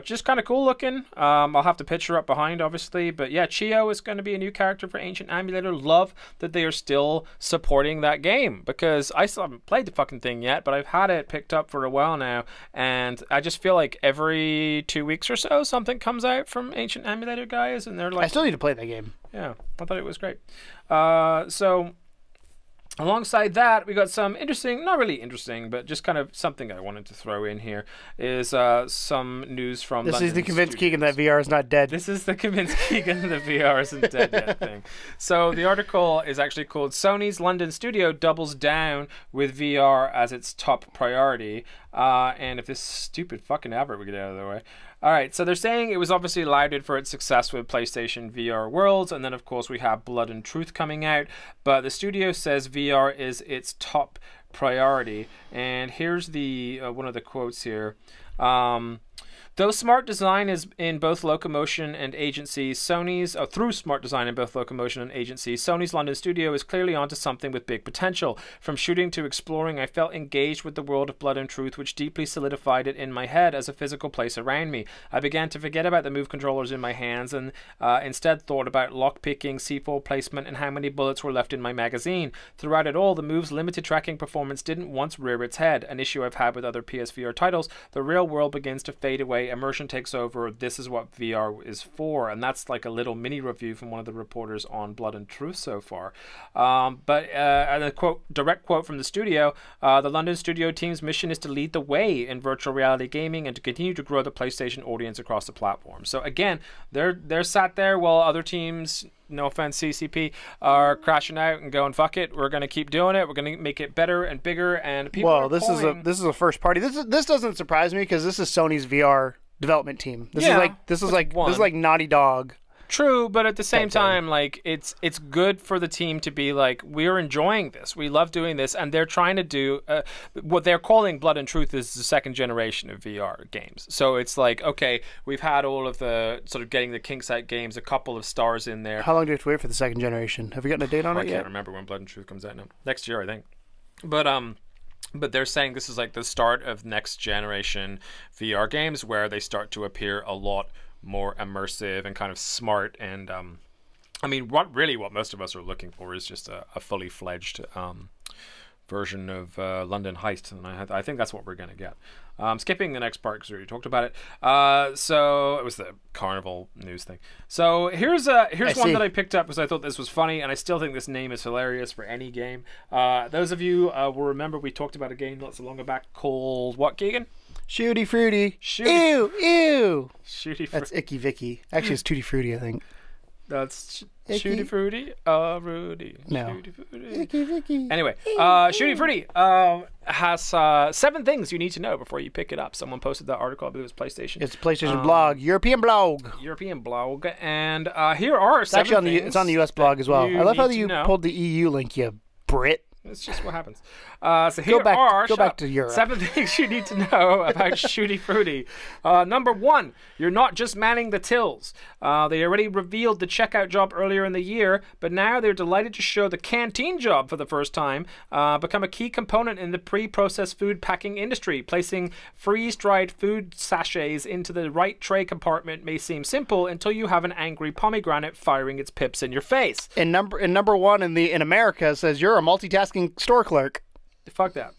S2: Just kind of cool looking. I'll have to picture her up behind, obviously, but yeah, Chio is going to be a new character for Ancient Emulator. Love that they are still supporting that game, because I still haven't played the fucking thing yet, but I've had it picked up for a while now, and I just feel like every 2 weeks or so something comes out from Ancient Emulator guys, and they're like,
S3: I still need to play that game.
S2: Yeah, I thought it was great. So alongside that, we got some interesting, not really interesting, but just kind of something I wanted to throw in here, is some news from
S3: This is to convince Keegan that VR is not dead.
S2: This is the convince Keegan that VR isn't dead yet thing. So the article is actually called Sony's London studio doubles down with VR as its top priority. And if this stupid fucking advert would get out of the way. All right, so they're saying it was obviously lauded for its success with PlayStation VR Worlds, and then of course we have Blood and Truth coming out, but the studio says VR is its top priority. And here's the one of the quotes here. Though smart design is in both locomotion and agency, Sony's London studio is clearly onto something with big potential. From shooting to exploring, I felt engaged with the world of Blood and Truth, which deeply solidified it in my head as a physical place around me. I began to forget about the move controllers in my hands and instead thought about lockpicking, C4 placement, and how many bullets were left in my magazine. Throughout it all, the move's limited tracking performance didn't once rear its head, an issue I've had with other PSVR titles. The real world begins to fade away. Immersion takes over. This is what VR is for. And that's like a little mini review from one of the reporters on Blood and Truth so far. But a direct quote from the studio, the London studio team's mission is to lead the way in virtual reality gaming and to continue to grow the PlayStation audience across the platform. So again, they're sat there while other teams, no offense CCP, are crashing out and going, fuck it, we're going to keep doing it, we're going to make it better and bigger, and people are
S3: this is a first party. This doesn't surprise me because this is Sony's VR development team. This is like Naughty Dog.
S2: True, but at the same time, like it's good for the team to be like, we're enjoying this, we love doing this, and they're trying to do what they're calling Blood and Truth is the second generation of VR games. So it's like, okay, we've had all of the sort of getting the kinks out games, a couple of stars in there.
S3: How long do you have to wait for the second generation? Have we gotten a date on it yet?
S2: I can't remember when Blood and Truth comes out now. Next year, I think. But they're saying this is like the start of next generation VR games where they start to appear a lot more immersive and kind of smart. And I mean, what most of us are looking for is just a fully fledged version of London Heist, and I think that's what we're going to get. Skipping the next part because we already talked about it. So it was the Carnival news thing. So here's one that I picked up because I thought this was funny, and I still think this name is hilarious for any game. Those of you will remember we talked about a game not so long back called what, Keegan?
S3: Shooty Fruity. Ew.
S2: Shooty Fruity.
S3: That's Icky Vicky. Actually, it's Tutti Frutti, I think.
S2: That's
S3: Icky.
S2: Shooty Fruity. Rudy.
S3: No.
S2: Shooty Fruity.
S3: Icky, Vicky.
S2: Anyway, Shooty Fruity has 7 things you need to know before you pick it up. Someone posted that article. I believe it was PlayStation.
S3: It's a PlayStation blog, European blog.
S2: European blog, and here are 7
S3: It's actually
S2: things
S3: it's on the US blog as well. I love how you
S2: know.
S3: pulled the EU link, you Brit.
S2: It's just what happens. So here
S3: go back to Europe.
S2: 7 things you need to know about Shooty Fruity. Number 1, you're not just manning the tills. They already revealed the checkout job earlier in the year, but now they're delighted to show the canteen job for the first time, become a key component in the pre-processed food packing industry. Placing freeze-dried food sachets into the right tray compartment may seem simple until you have an angry pomegranate firing its pips in your face.
S3: And number 1 in America says you're a multitasking store clerk.
S2: Fuck that.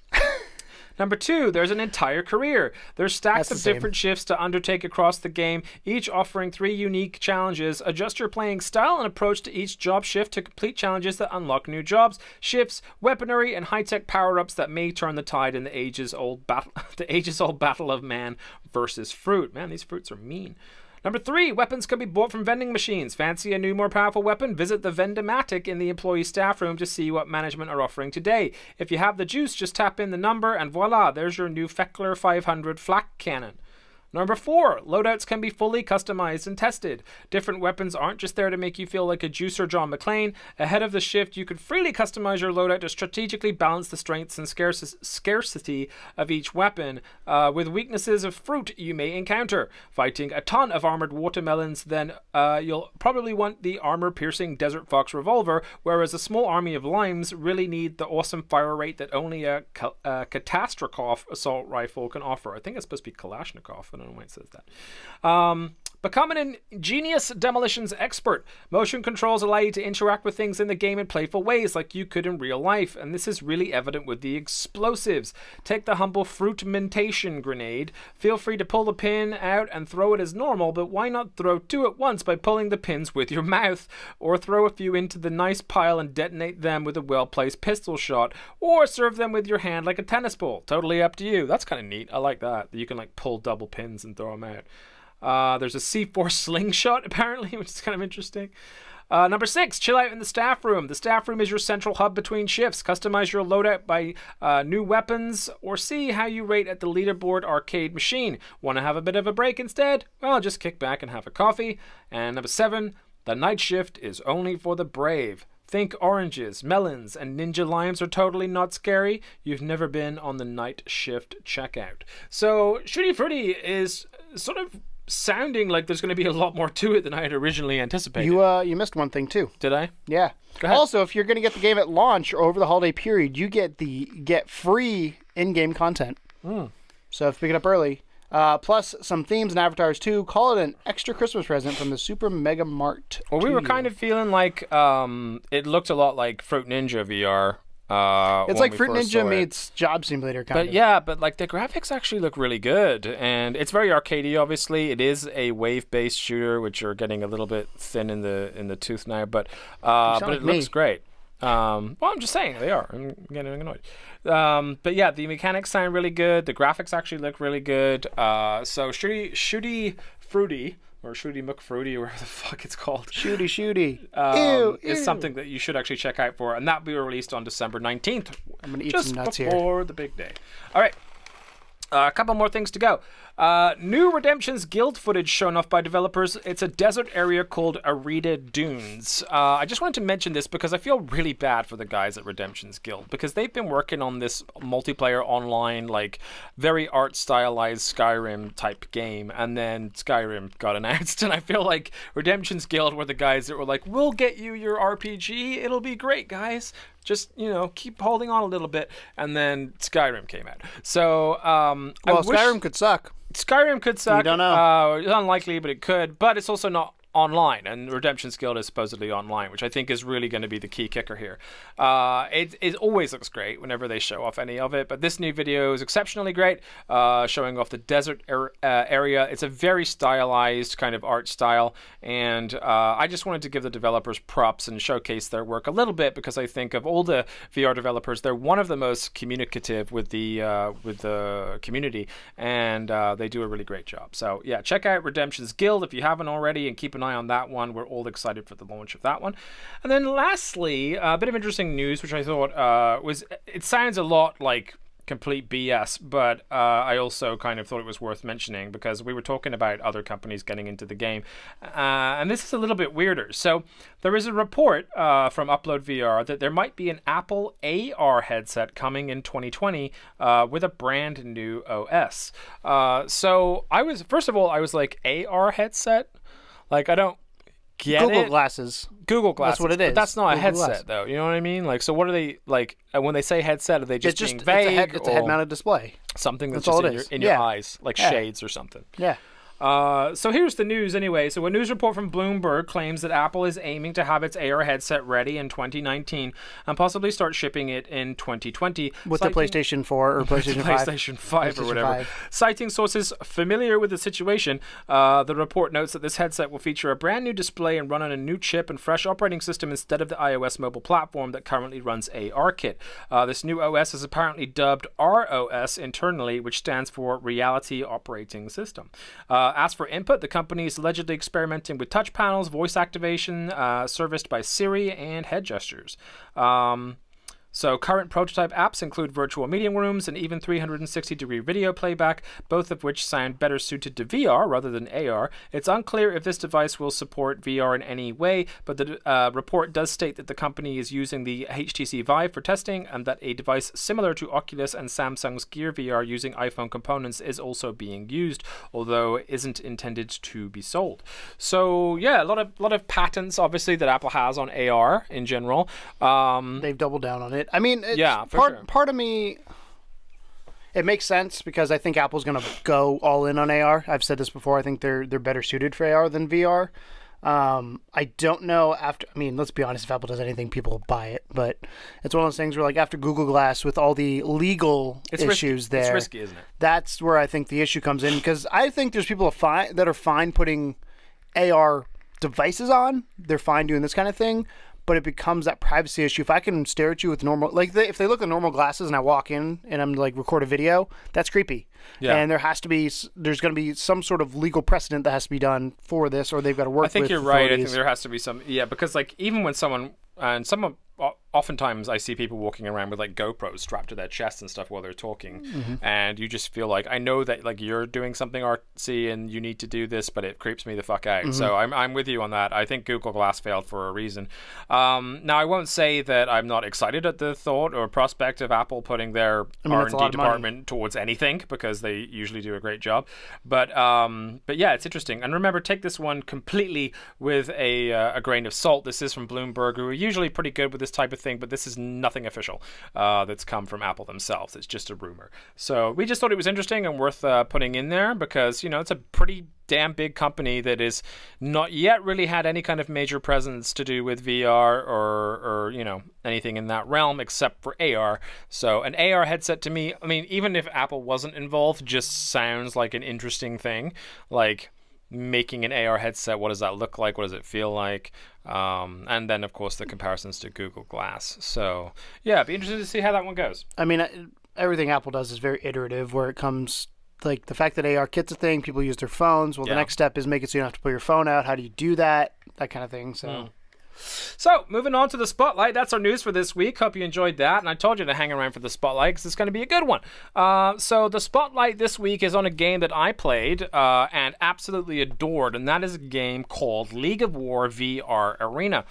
S2: Number 2, there's an entire career. There's stacks of different shifts to undertake across the game, each offering 3 unique challenges. Adjust your playing style and approach to each job shift to complete challenges that unlock new jobs, shifts, weaponry, and high-tech power-ups that may turn the tide in the ages-old battle of man versus fruit. Man, these fruits are mean. Number 3, weapons can be bought from vending machines. Fancy a new, more powerful weapon? Visit the Vendomatic in the employee staff room to see what management are offering today. If you have the juice, just tap in the number and voila, there's your new Feckler 500 flak cannon. Number 4, loadouts can be fully customized and tested. Different weapons aren't just there to make you feel like a juicer John McClane. Ahead of the shift, you could freely customize your loadout to strategically balance the strengths and scarcity of each weapon with weaknesses of fruit you may encounter. Fighting a ton of armored watermelons, then you'll probably want the armor-piercing Desert Fox revolver, whereas a small army of limes really need the awesome fire rate that only a Katastrokov assault rifle can offer. I think it's supposed to be Kalashnikov. I don't know why it says that. Become an ingenious demolitions expert. Motion controls allow you to interact with things in the game in playful ways like you could in real life, and this is really evident with the explosives. Take the humble fruitmentation grenade. Feel free to pull the pin out and throw it as normal, but why not throw 2 at once by pulling the pins with your mouth, or throw a few into the nice pile and detonate them with a well-placed pistol shot, or serve them with your hand like a tennis ball. Totally up to you. That's kind of neat. I like that. You can like pull double pins and throw them out. There's a C4 slingshot, apparently, which is kind of interesting. Number 6, chill out in the staff room. The staff room is your central hub between shifts. Customize your loadout by new weapons or see how you rate at the leaderboard arcade machine. Want to have a bit of a break instead? Well, just kick back and have a coffee. And number 7, the night shift is only for the brave. Think oranges, melons, and ninja limes are totally not scary. You've never been on the night shift checkout. So, Shooty Fruity is sort of sounding like there's going to be a lot more to it than I had originally anticipated.
S3: You missed one thing too.
S2: Did I?
S3: Yeah.
S2: Go ahead.
S3: Also, if you're going to get the game at launch or over the holiday period, you get free in-game content. So if you pick it up early, plus some themes and avatars too. Call it an extra Christmas present from the Super Mega Mart.
S2: Well, we were kind of feeling like it looked a lot like Fruit Ninja VR.
S3: It's like Fruit Ninja meets Job Simulator kind of.
S2: But yeah, but like the graphics actually look really good, and it's very arcadey. Obviously, it is a wave-based shooter, which are getting a little bit thin in the tooth now. But it looks great. Well, I'm just saying they are. I'm getting annoyed. But yeah, the mechanics sound really good. The graphics actually look really good. So Shooty Fruity. Or Shooty McFruity, or whatever the fuck it's called.
S3: Shooty.
S2: Is something that you should actually check out for, and that will be released on December 19th.
S3: I'm going to eat
S2: just
S3: some nuts
S2: before the big day. All right. A couple more things to go. New Redemption's Guild footage shown off by developers. It's a desert area called Arida Dunes. I just wanted to mention this because I feel really bad for the guys at Redemption's Guild because they've been working on this multiplayer online, like very art stylized Skyrim type game, and then Skyrim got announced, and I feel like Redemption's Guild were the guys that were like, "We'll get you your RPG. It'll be great, guys. Just, keep holding on a little bit," and then Skyrim came out. So,
S3: Skyrim could suck.
S2: Skyrim could suck.
S3: You don't know.
S2: It's unlikely, but it could. But it's also not online, and Redemption's Guild is supposedly online, which I think is really going to be the key kicker here. It always looks great whenever they show off any of it, but this new video is exceptionally great, showing off the desert area. It's a very stylized kind of art style, and I just wanted to give the developers props and showcase their work a little bit, because I think of all the VR developers, they're one of the most communicative with the community, and they do a really great job. So yeah, check out Redemption's Guild if you haven't already, and keep an eye on that one. We're all excited for the launch of that one. And then lastly, a bit of interesting news, which I thought it sounds a lot like complete BS, but I also kind of thought it was worth mentioning because we were talking about other companies getting into the game, and this is a little bit weirder. So there is a report from Upload VR that there might be an Apple AR headset coming in 2020 with a brand new OS. So first of all, I was like, AR headset? Like, I don't get
S3: Google
S2: it.
S3: Glasses.
S2: Google Glasses.
S3: That's what it is.
S2: But that's not
S3: Google
S2: a headset,
S3: Glass.
S2: though. You know what I mean? Like, so what are they, like, when they say headset, are they just being vague?
S3: It's a head-mounted display.
S2: Something that's
S3: all
S2: just
S3: it is.
S2: in your eyes, like shades or something.
S3: Yeah.
S2: So here's the news anyway. So a news report from Bloomberg claims that Apple is aiming to have its AR headset ready in 2019 and possibly start shipping it in 2020.
S3: With the PlayStation 4 or PlayStation 5.
S2: PlayStation 5 or whatever.
S3: 5.
S2: Citing sources familiar with the situation, the report notes that this headset will feature a brand new display and run on a new chip and fresh operating system instead of the iOS mobile platform that currently runs ARKit. This new OS is apparently dubbed ROS internally, which stands for Reality Operating System. As for input, the company is allegedly experimenting with touch panels, voice activation, serviced by Siri, and head gestures. So current prototype apps include virtual meeting rooms and even 360-degree video playback, both of which sound better suited to VR rather than AR. It's unclear if this device will support VR in any way, but the report does state that the company is using the HTC Vive for testing and that a device similar to Oculus and Samsung's Gear VR using iPhone components is also being used, although isn't intended to be sold. So yeah, a lot of patents obviously that Apple has on AR in general.
S3: They've doubled down on it. I mean, part of me, it makes sense because I think Apple's going to go all in on AR. I've said this before. I think they're better suited for AR than VR. I don't know let's be honest, if Apple does anything, people will buy it. But it's one of those things where, like, after Google Glass, with all the legal issues there,
S2: it's risky, isn't it?
S3: That's where I think the issue comes in, because I think there's people that are fine putting AR devices on. They're fine doing this kind of thing. But it becomes that privacy issue. If I can stare at you with normal, like if they look at normal glasses and I walk in and I'm like record a video, that's creepy. Yeah. And there's going to be some sort of legal precedent that has to be done for this, or they've got to work with
S2: I think you're
S3: authorities.
S2: right. I think there has to be some, because like even when oftentimes I see people walking around with like GoPros strapped to their chest and stuff while they're talking, and you just feel like, I know that like you're doing something artsy and you need to do this, but it creeps me the fuck out. So I'm with you on that. I think Google Glass failed for a reason. Now I won't say that I'm not excited at the thought or prospect of Apple putting their R&D department towards anything, because they usually do a great job. But yeah, it's interesting. And remember, take this one completely with a grain of salt. This is from Bloomberg, who are usually pretty good with this type of thing, but this is nothing official that's come from Apple themselves. It's just a rumor. So we just thought it was interesting and worth putting in there because, it's a pretty damn big company that is not yet really had any kind of major presence to do with VR or anything in that realm except for AR. So an AR headset to me, I mean, even if Apple wasn't involved, just sounds like an interesting thing. Like, making an AR headset, what does that look like? What does it feel like? And then, of course, the comparisons to Google Glass. So, yeah, it'd be interesting to see how that one goes.
S3: I mean, everything Apple does is very iterative, where it comes, like, the fact that ARKit's a thing, people use their phones. Well, the next step is make it so you don't have to pull your phone out. How do you do that? That kind of thing, so...
S2: So, moving on to the Spotlight. That's our news for this week. Hope you enjoyed that. And I told you to hang around for the Spotlight because it's going to be a good one. So, the Spotlight this week is on a game that I played and absolutely adored. And that is a game called League of War VR Arena.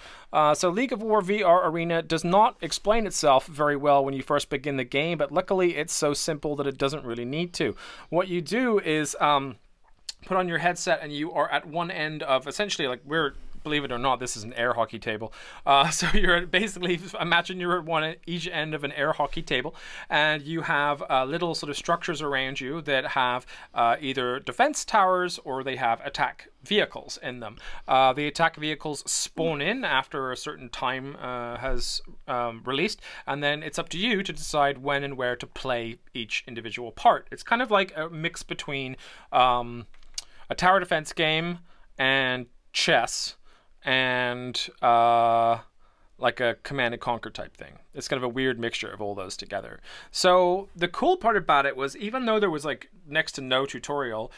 S2: So, League of War VR Arena does not explain itself very well when you first begin the game. But luckily, it's so simple that it doesn't really need to. What you do is put on your headset and you are at one end of essentially, like, believe it or not, this is an air hockey table. So you're basically, imagine you're at each end of an air hockey table, and you have little sort of structures around you that have either defense towers or they have attack vehicles in them. The attack vehicles spawn in after a certain time has released, and then it's up to you to decide when and where to play each individual part. It's kind of like a mix between a tower defense game and chess and like a Command and Conquer type thing. It's kind of a weird mixture of all those together. So the cool part about it was, even though there was like next to no tutorial,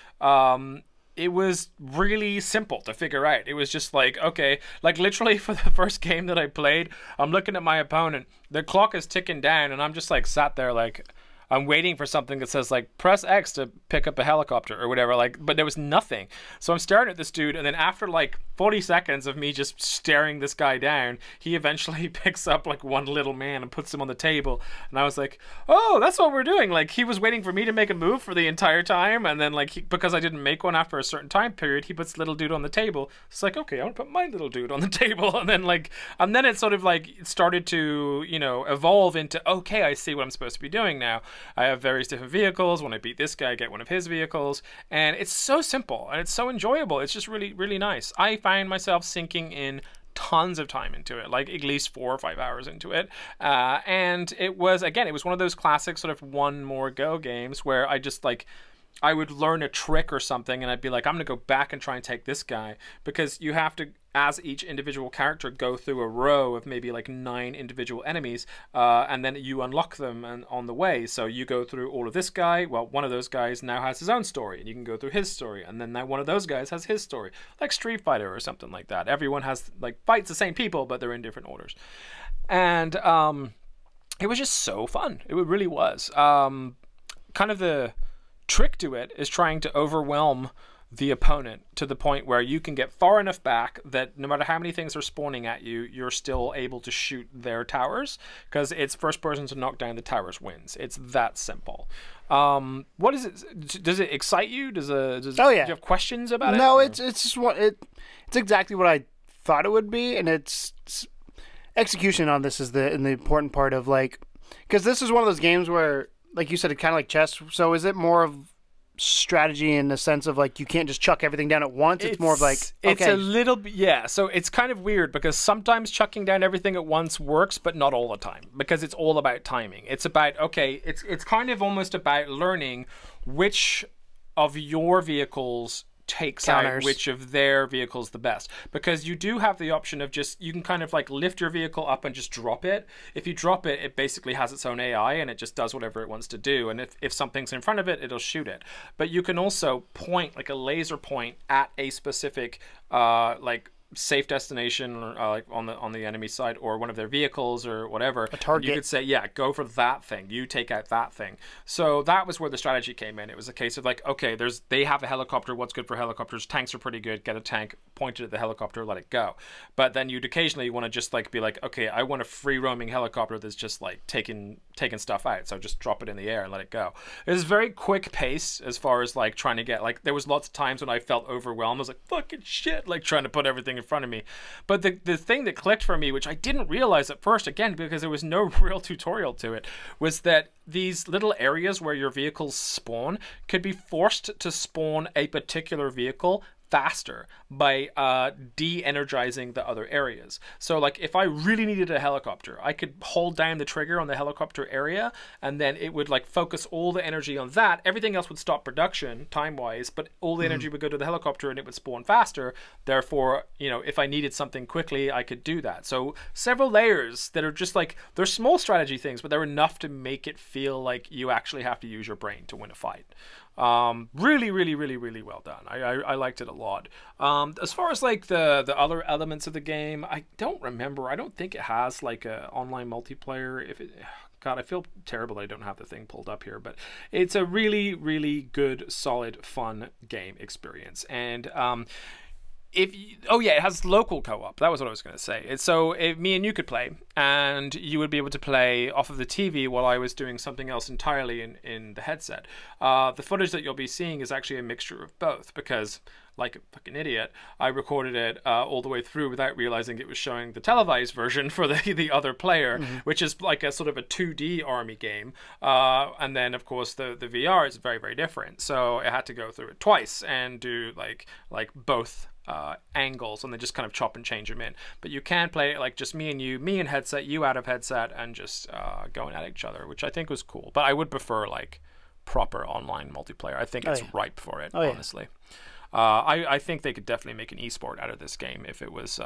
S2: it was really simple to figure out. It was just like, okay, like literally for the first game that I played, I'm looking at my opponent, the clock is ticking down, and I'm just like sat there like, I'm waiting for something that says like press X to pick up a helicopter or whatever, like, but there was nothing. So I'm staring at this dude, and then after like 40 seconds of me just staring this guy down, he eventually picks up like one little man and puts him on the table. And I was like, oh, that's what we're doing. Like, he was waiting for me to make a move for the entire time, and then like because I didn't make one after a certain time period, he puts little dude on the table. It's like, okay, I want to put my little dude on the table. And then it sort of like started to, you know, evolve into, okay, I see what I'm supposed to be doing now. I have various different vehicles. When I beat this guy, I get one of his vehicles. And it's so simple and it's so enjoyable. It's just really, really nice. I find myself sinking in tons of time into it, like at least 4 or 5 hours into it. And it was one of those classic sort of one more go games where I just like, I would learn a trick or something and I'd be like, I'm going to go back and try and take this guy, because you have to, as each individual character, go through a row of maybe like 9 individual enemies, and then you unlock them and on the way. So you go through all of this guy. Well, one of those guys now has his own story, and you can go through his story, and then now one of those guys has his story, like Street Fighter or something like that. Everyone has like fights the same people, but they're in different orders. And it was just so fun. It really was. Kind of the trick to it is trying to overwhelm the opponent to the point where you can get far enough back that no matter how many things are spawning at you, you're still able to shoot their towers, because it's first person to knock down the towers wins. It's that simple. What is it? Does it excite you? Do you have questions about it?
S3: No, it's just it's exactly what I thought it would be, and it's execution on this is the important part of, like, because this is one of those games where, like you said, it's kind of like chess. So is it more of strategy in the sense of like you can't just chuck everything down at once? It's more of like, okay.
S2: It's a little bit, yeah. So it's kind of weird because sometimes chucking down everything at once works, but not all the time, because it's all about timing. It's about, okay, it's kind of almost about learning which of your vehicles takes out which of their vehicles the best, because you do have the option of just, you can kind of like lift your vehicle up and just drop it. If you drop it, it basically has its own AI and it just does whatever it wants to do, and if something's in front of it, it'll shoot it. But you can also point like a laser point at a specific like safe destination, or like on the enemy side, or one of their vehicles or whatever,
S3: a target.
S2: You could say, yeah, go for that thing, you take out that thing. So that was where the strategy came in. It was a case of like, okay, they have a helicopter. What's good for helicopters? Tanks are pretty good. Get a tank, point it at the helicopter, let it go. But then you'd occasionally want to just like be like, okay, I want a free roaming helicopter that's just like taking stuff out, so just drop it in the air and let it go. It was very quick pace as far as like trying to get, like, there was lots of times when I felt overwhelmed. I was like, fucking shit, like trying to put everything in front of me. But the thing that clicked for me, which I didn't realize at first, again because there was no real tutorial to it, was that these little areas where your vehicles spawn could be forced to spawn a particular vehicle faster by de-energizing the other areas. So like if I really needed a helicopter, I could hold down the trigger on the helicopter area, and then it would like focus all the energy on that. Everything else would stop production time-wise, but all the energy would go to the helicopter and it would spawn faster. Therefore, you know, if I needed something quickly, I could do that. So several layers that are just like, they're small strategy things, but they're enough to make it feel like you actually have to use your brain to win a fight. Really, really, really, really well done. I liked it a lot. As far as like the other elements of the game, I don't remember. I don't think it has like a online multiplayer. God, I feel terrible that I don't have the thing pulled up here, but it's a really, really good, solid, fun game experience. And it has local co-op. That was what I was going to say. Me and you could play, and you would be able to play off of the TV while I was doing something else entirely in the headset. The footage that you'll be seeing is actually a mixture of both, because, like a fucking idiot, I recorded it all the way through without realizing it was showing the televised version for the other player, which is like a sort of a 2D army game. And then, of course, the VR is very, very different. So I had to go through it twice and do like both angles, and then just kind of chop and change them in. But you can play it like just me and you, me in headset, you out of headset, and just going at each other, which I think was cool. But I would prefer like proper online multiplayer. I think it's ripe for it, honestly. I think they could definitely make an esport out of this game if it was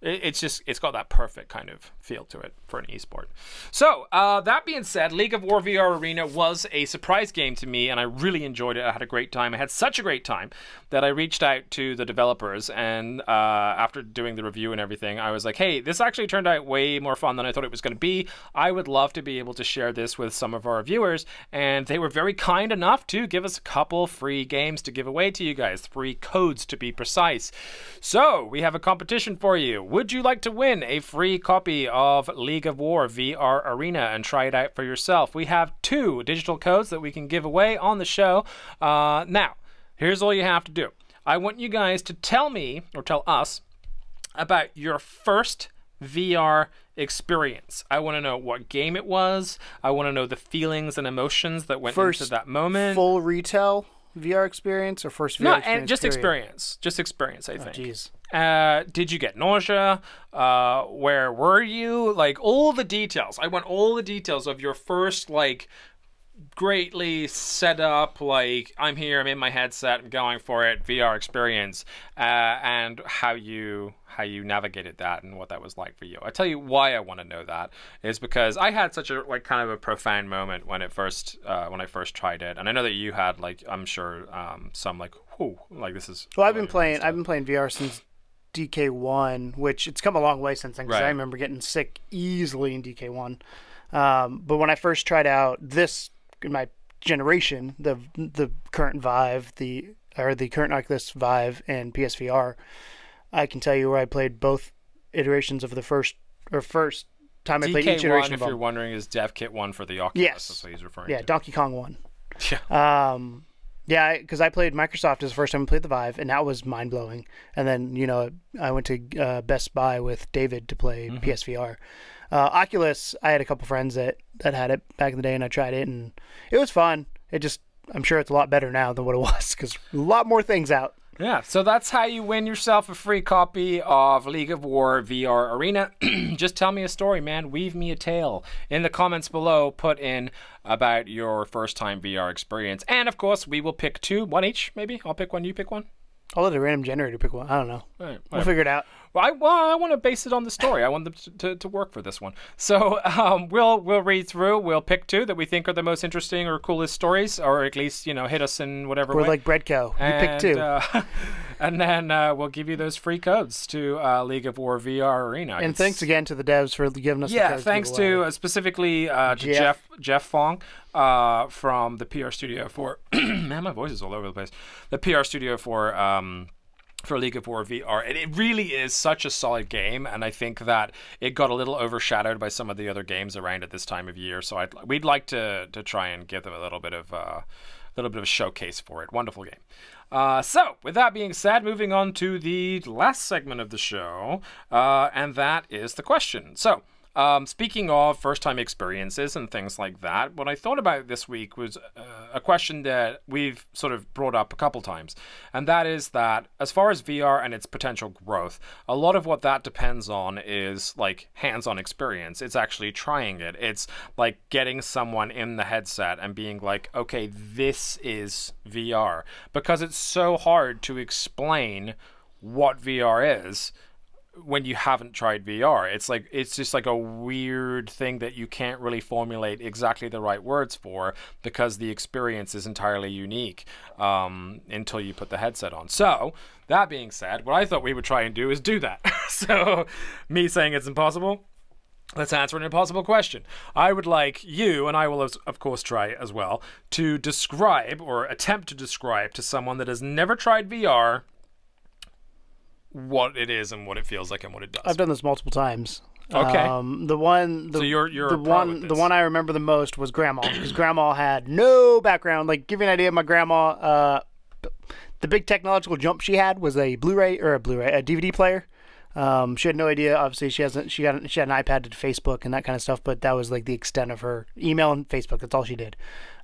S2: It's got that perfect kind of feel to it for an esport. So that being said, League of War VR Arena was a surprise game to me, and I really enjoyed it. I had a great time. I had such a great time that I reached out to the developers, and after doing the review and everything, I was like, hey, this actually turned out way more fun than I thought it was going to be. I would love to be able to share this with some of our viewers, and they were very kind enough to give us a couple free games to give away to you guys, 3 codes to be precise. So we have a competition for you. Would you like to win a free copy of League of War VR Arena and try it out for yourself? We have 2 digital codes that we can give away on the show. Now, here's all you have to do. I want you guys to tell me, or tell us, about your first VR experience. I want to know what game it was. I want to know the feelings and emotions that went into that moment.
S3: Full retail VR experience or first VR experience?
S2: And just experience. Just experience, I think.
S3: Jeez.
S2: Did you get nausea? Where were you? Like, all the details. I want all the details of your first, like, greatly set up, like, I'm here, I'm in my headset, I'm going for it, VR experience, and how you navigated that and what that was like for you. I tell you why I want to know that is because I had such a, like, kind of a profound moment when I first tried it, and I know that you had, like, I'm sure some, like, whoo, like, this is.
S3: Well, I've been playing VR since DK1, which it's come a long way since then, because I remember getting sick easily in DK1. But when I first tried out this in my generation, the current Vive, the current Oculus Vive and PSVR, I can tell you where I played both iterations of the first time I played each iteration of them.
S2: If you're wondering, is Dev Kit 1 for the Oculus?
S3: Yes.
S2: That's what he's referring to.
S3: Yeah, Donkey Kong 1.
S2: Yeah.
S3: Yeah, because I played Microsoft as the first time I played the Vive, and that was mind-blowing. And then, I went to Best Buy with David to play PSVR. Oculus, I had a couple friends that had it back in the day, and I tried it, and it was fun. I'm sure it's a lot better now than what it was, because a lot more things out.
S2: Yeah, so that's how you win yourself a free copy of League of War VR Arena. Just tell me a story, man. Weave me a tale. In the comments below, put in about your first-time VR experience. And, of course, we will pick 2, 1 each, maybe. I'll pick one, you pick one.
S3: I'll let a random generator pick one. I don't know.
S2: All right,
S3: we'll figure it out.
S2: Well, I want to base it on the story. I want them to work for this one. So we'll read through. We'll pick 2 that we think are the most interesting or coolest stories, or at least hit us in whatever way.
S3: We're like Breadco. You pick 2.
S2: And then we'll give you those free codes to League of War VR Arena.
S3: And thanks again to the devs for giving us the codes.
S2: Yeah, thanks to specifically to Jeff Fong from the PR studio for man, my voice is all over the place. The PR studio for League of War VR. And it really is such a solid game, and I think that it got a little overshadowed by some of the other games around at this time of year. So we'd like to try and give them a little bit of a showcase for it. Wonderful game. So, with that being said, moving on to the last segment of the show, and that is the question. So, speaking of first-time experiences and things like that, what I thought about this week was a question that we've sort of brought up a couple times, and that is that as far as VR and its potential growth, a lot of what that depends on is like hands-on experience. It's actually trying it. It's like getting someone in the headset and being like, okay, this is VR, because it's so hard to explain what VR is when you haven't tried VR. It's just like a weird thing that you can't really formulate exactly the right words for, because the experience is entirely unique until you put the headset on. So that being said, what I thought we would try and do is do that. So me saying it's impossible, let's answer an impossible question. I would like you, and I will of course try as well, to describe or attempt to describe to someone that has never tried VR what it is and what it feels like and what it does.
S3: I've done this multiple times.
S2: Okay.
S3: The one I remember the most was Grandma, because Grandma had no background. Like, give you an idea, my grandma, the big technological jump she had was a DVD player. She had no idea. Obviously, she had an iPad to Facebook and that kind of stuff, but that was like the extent of her email and Facebook. That's all she did.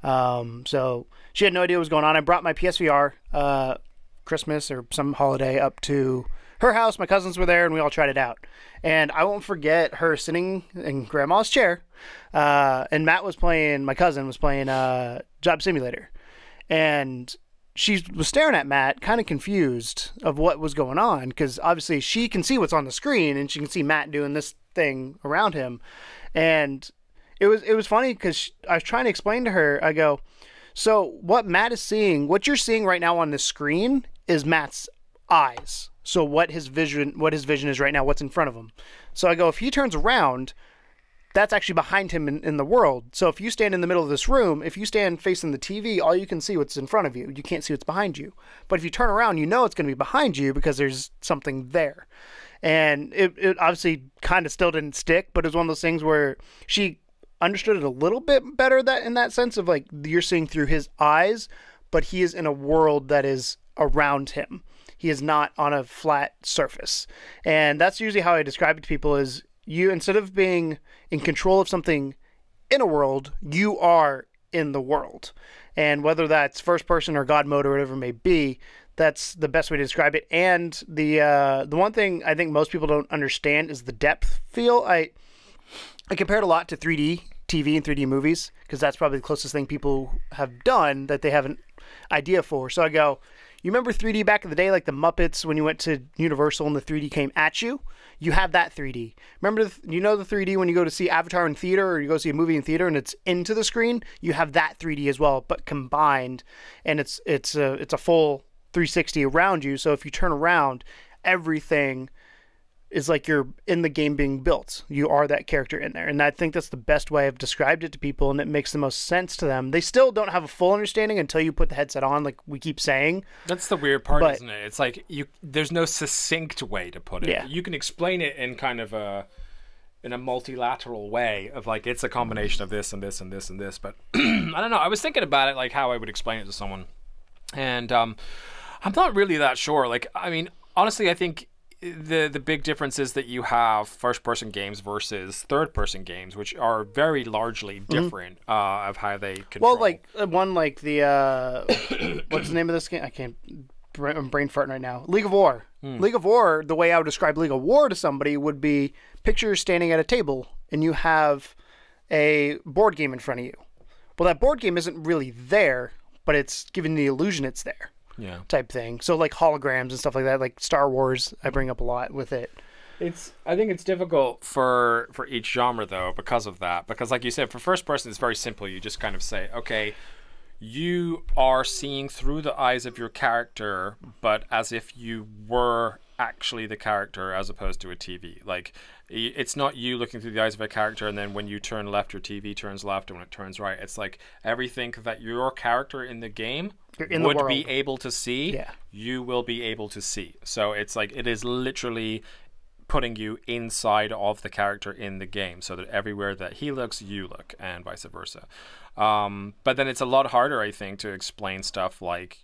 S3: So she had no idea what was going on. I brought my PSVR Christmas or some holiday up to her house. My cousins were there, and we all tried it out. And I won't forget her sitting in Grandma's chair, and my cousin was playing Job Simulator, and she was staring at Matt, kind of confused of what was going on, because obviously she can see what's on the screen, and she can see Matt doing this thing around him. And it was funny because I was trying to explain to her, I go, so what Matt is seeing, what you're seeing right now on the screen is Matt's eyes. So what his vision is right now, what's in front of him. So I go, if he turns around, that's actually behind him in the world. So if you stand in the middle of this room, if you stand facing the TV, all you can see what's in front of you. You can't see what's behind you. But if you turn around, you know it's going to be behind you because there's something there. And it obviously kind of still didn't stick, but it was one of those things where she understood it a little bit better, that in that sense of like, you're seeing through his eyes, but he is in a world that is around him. He is not on a flat surface. And that's usually how I describe it to people is, you, instead of being in control of something in a world, you are in the world. And whether that's first person or God mode or whatever it may be, that's the best way to describe it. And the one thing I think most people don't understand is the depth feel. I compare it a lot to 3D TV and 3D movies, because that's probably the closest thing people have done that they have an idea for. So I go, you remember 3D back in the day, like the Muppets when you went to Universal and the 3D came at you? You have that 3D. Remember, the 3D when you go to see Avatar in theater, or you go see a movie in theater and it's into the screen? You have that 3D as well, but combined, and it's a full 360 around you. So if you turn around, everything is like you're in the game being built. You are that character in there. And I think that's the best way I've described it to people, and it makes the most sense to them. They still don't have a full understanding until you put the headset on, like we keep saying.
S2: That's the weird part, isn't it? It's like there's no succinct way to put it.
S3: Yeah.
S2: You can explain it in kind of in a multilateral way of like, it's a combination of this and this and this and this. But I don't know. I was thinking about it, like how I would explain it to someone. And I'm not really that sure. Like, I mean, honestly, I think the big difference is that you have first-person games versus third-person games, which are very largely different of how they control.
S3: Well, like one like the what's the name of this game? I'm brain farting right now. League of War. League of War. The way I would describe League of War to somebody would be: picture you're standing at a table and you have a board game in front of you. Well, that board game isn't really there, but it's giving the illusion it's there.
S2: Yeah.
S3: Type thing. So like holograms and stuff like that, like Star Wars, I bring up a lot with it.
S2: I think it's difficult for each genre though because of that. Because like you said, for first person, it's very simple. You just kind of say, okay, you are seeing through the eyes of your character, but as if you were actually the character as opposed to a TV. Like, it's not you looking through the eyes of a character, and then when you turn left, your TV turns left, and when it turns right, it's like everything that your character in the game would be able to see, you will be able to see. So it's like, it is literally putting you inside of the character in the game, so that everywhere that he looks, you look, and vice versa. But then it's a lot harder, I think, to explain stuff like,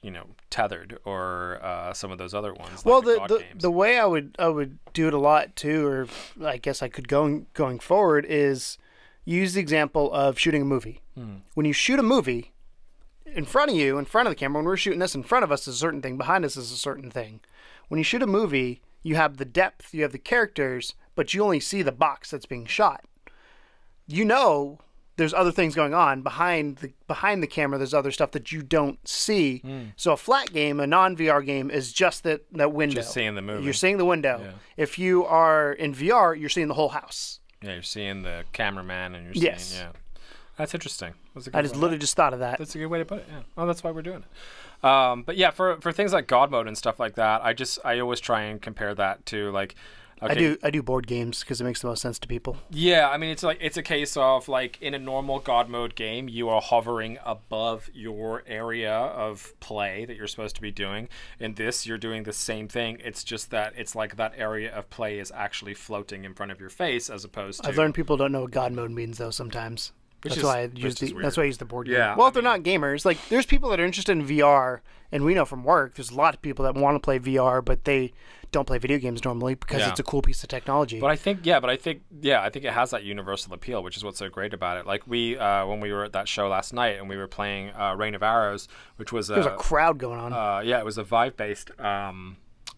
S2: Tethered or some of those other ones.
S3: Well,
S2: like
S3: the way I would do it a lot too, or I guess I could going forward, is use the example of shooting a movie. When you shoot a movie, in front of you, in front of the camera, when we're shooting this, in front of us is a certain thing, behind us is a certain thing. When you shoot a movie, you have the depth, you have the characters, but you only see the box that's being shot. There's other things going on behind the camera. There's other stuff that you don't see. So a flat game, a non-VR game, is just that window.
S2: Just seeing the movie.
S3: You're seeing the window. Yeah. If you are in VR, you're seeing the whole house.
S2: Yeah, you're seeing the cameraman, and you're seeing, yeah. That's interesting.
S3: I literally just thought of that.
S2: That's a good way to put it, yeah. Oh, that's why we're doing it. But yeah, for things like God mode and stuff like that, I always try and compare that to like, okay.
S3: I do board games because it makes the most sense to people.
S2: Yeah, I mean, it's a case of like, in a normal God mode game, you are hovering above your area of play that you're supposed to be doing. In this, you're doing the same thing. It's just that it's like that area of play is actually floating in front of your face, as opposed to...
S3: I've learned people don't know what God mode means though sometimes. That's why I use the board game.
S2: Yeah,
S3: well, if they're not gamers, like there's people that are interested in VR, and we know from work, there's a lot of people that want to play VR, but they don't play video games normally because it's a cool piece of technology.
S2: But I think it has that universal appeal, which is what's so great about it. Like we, when we were at that show last night, and we were playing Reign of Arrows, which was
S3: there was a crowd going on.
S2: It was a Vive-based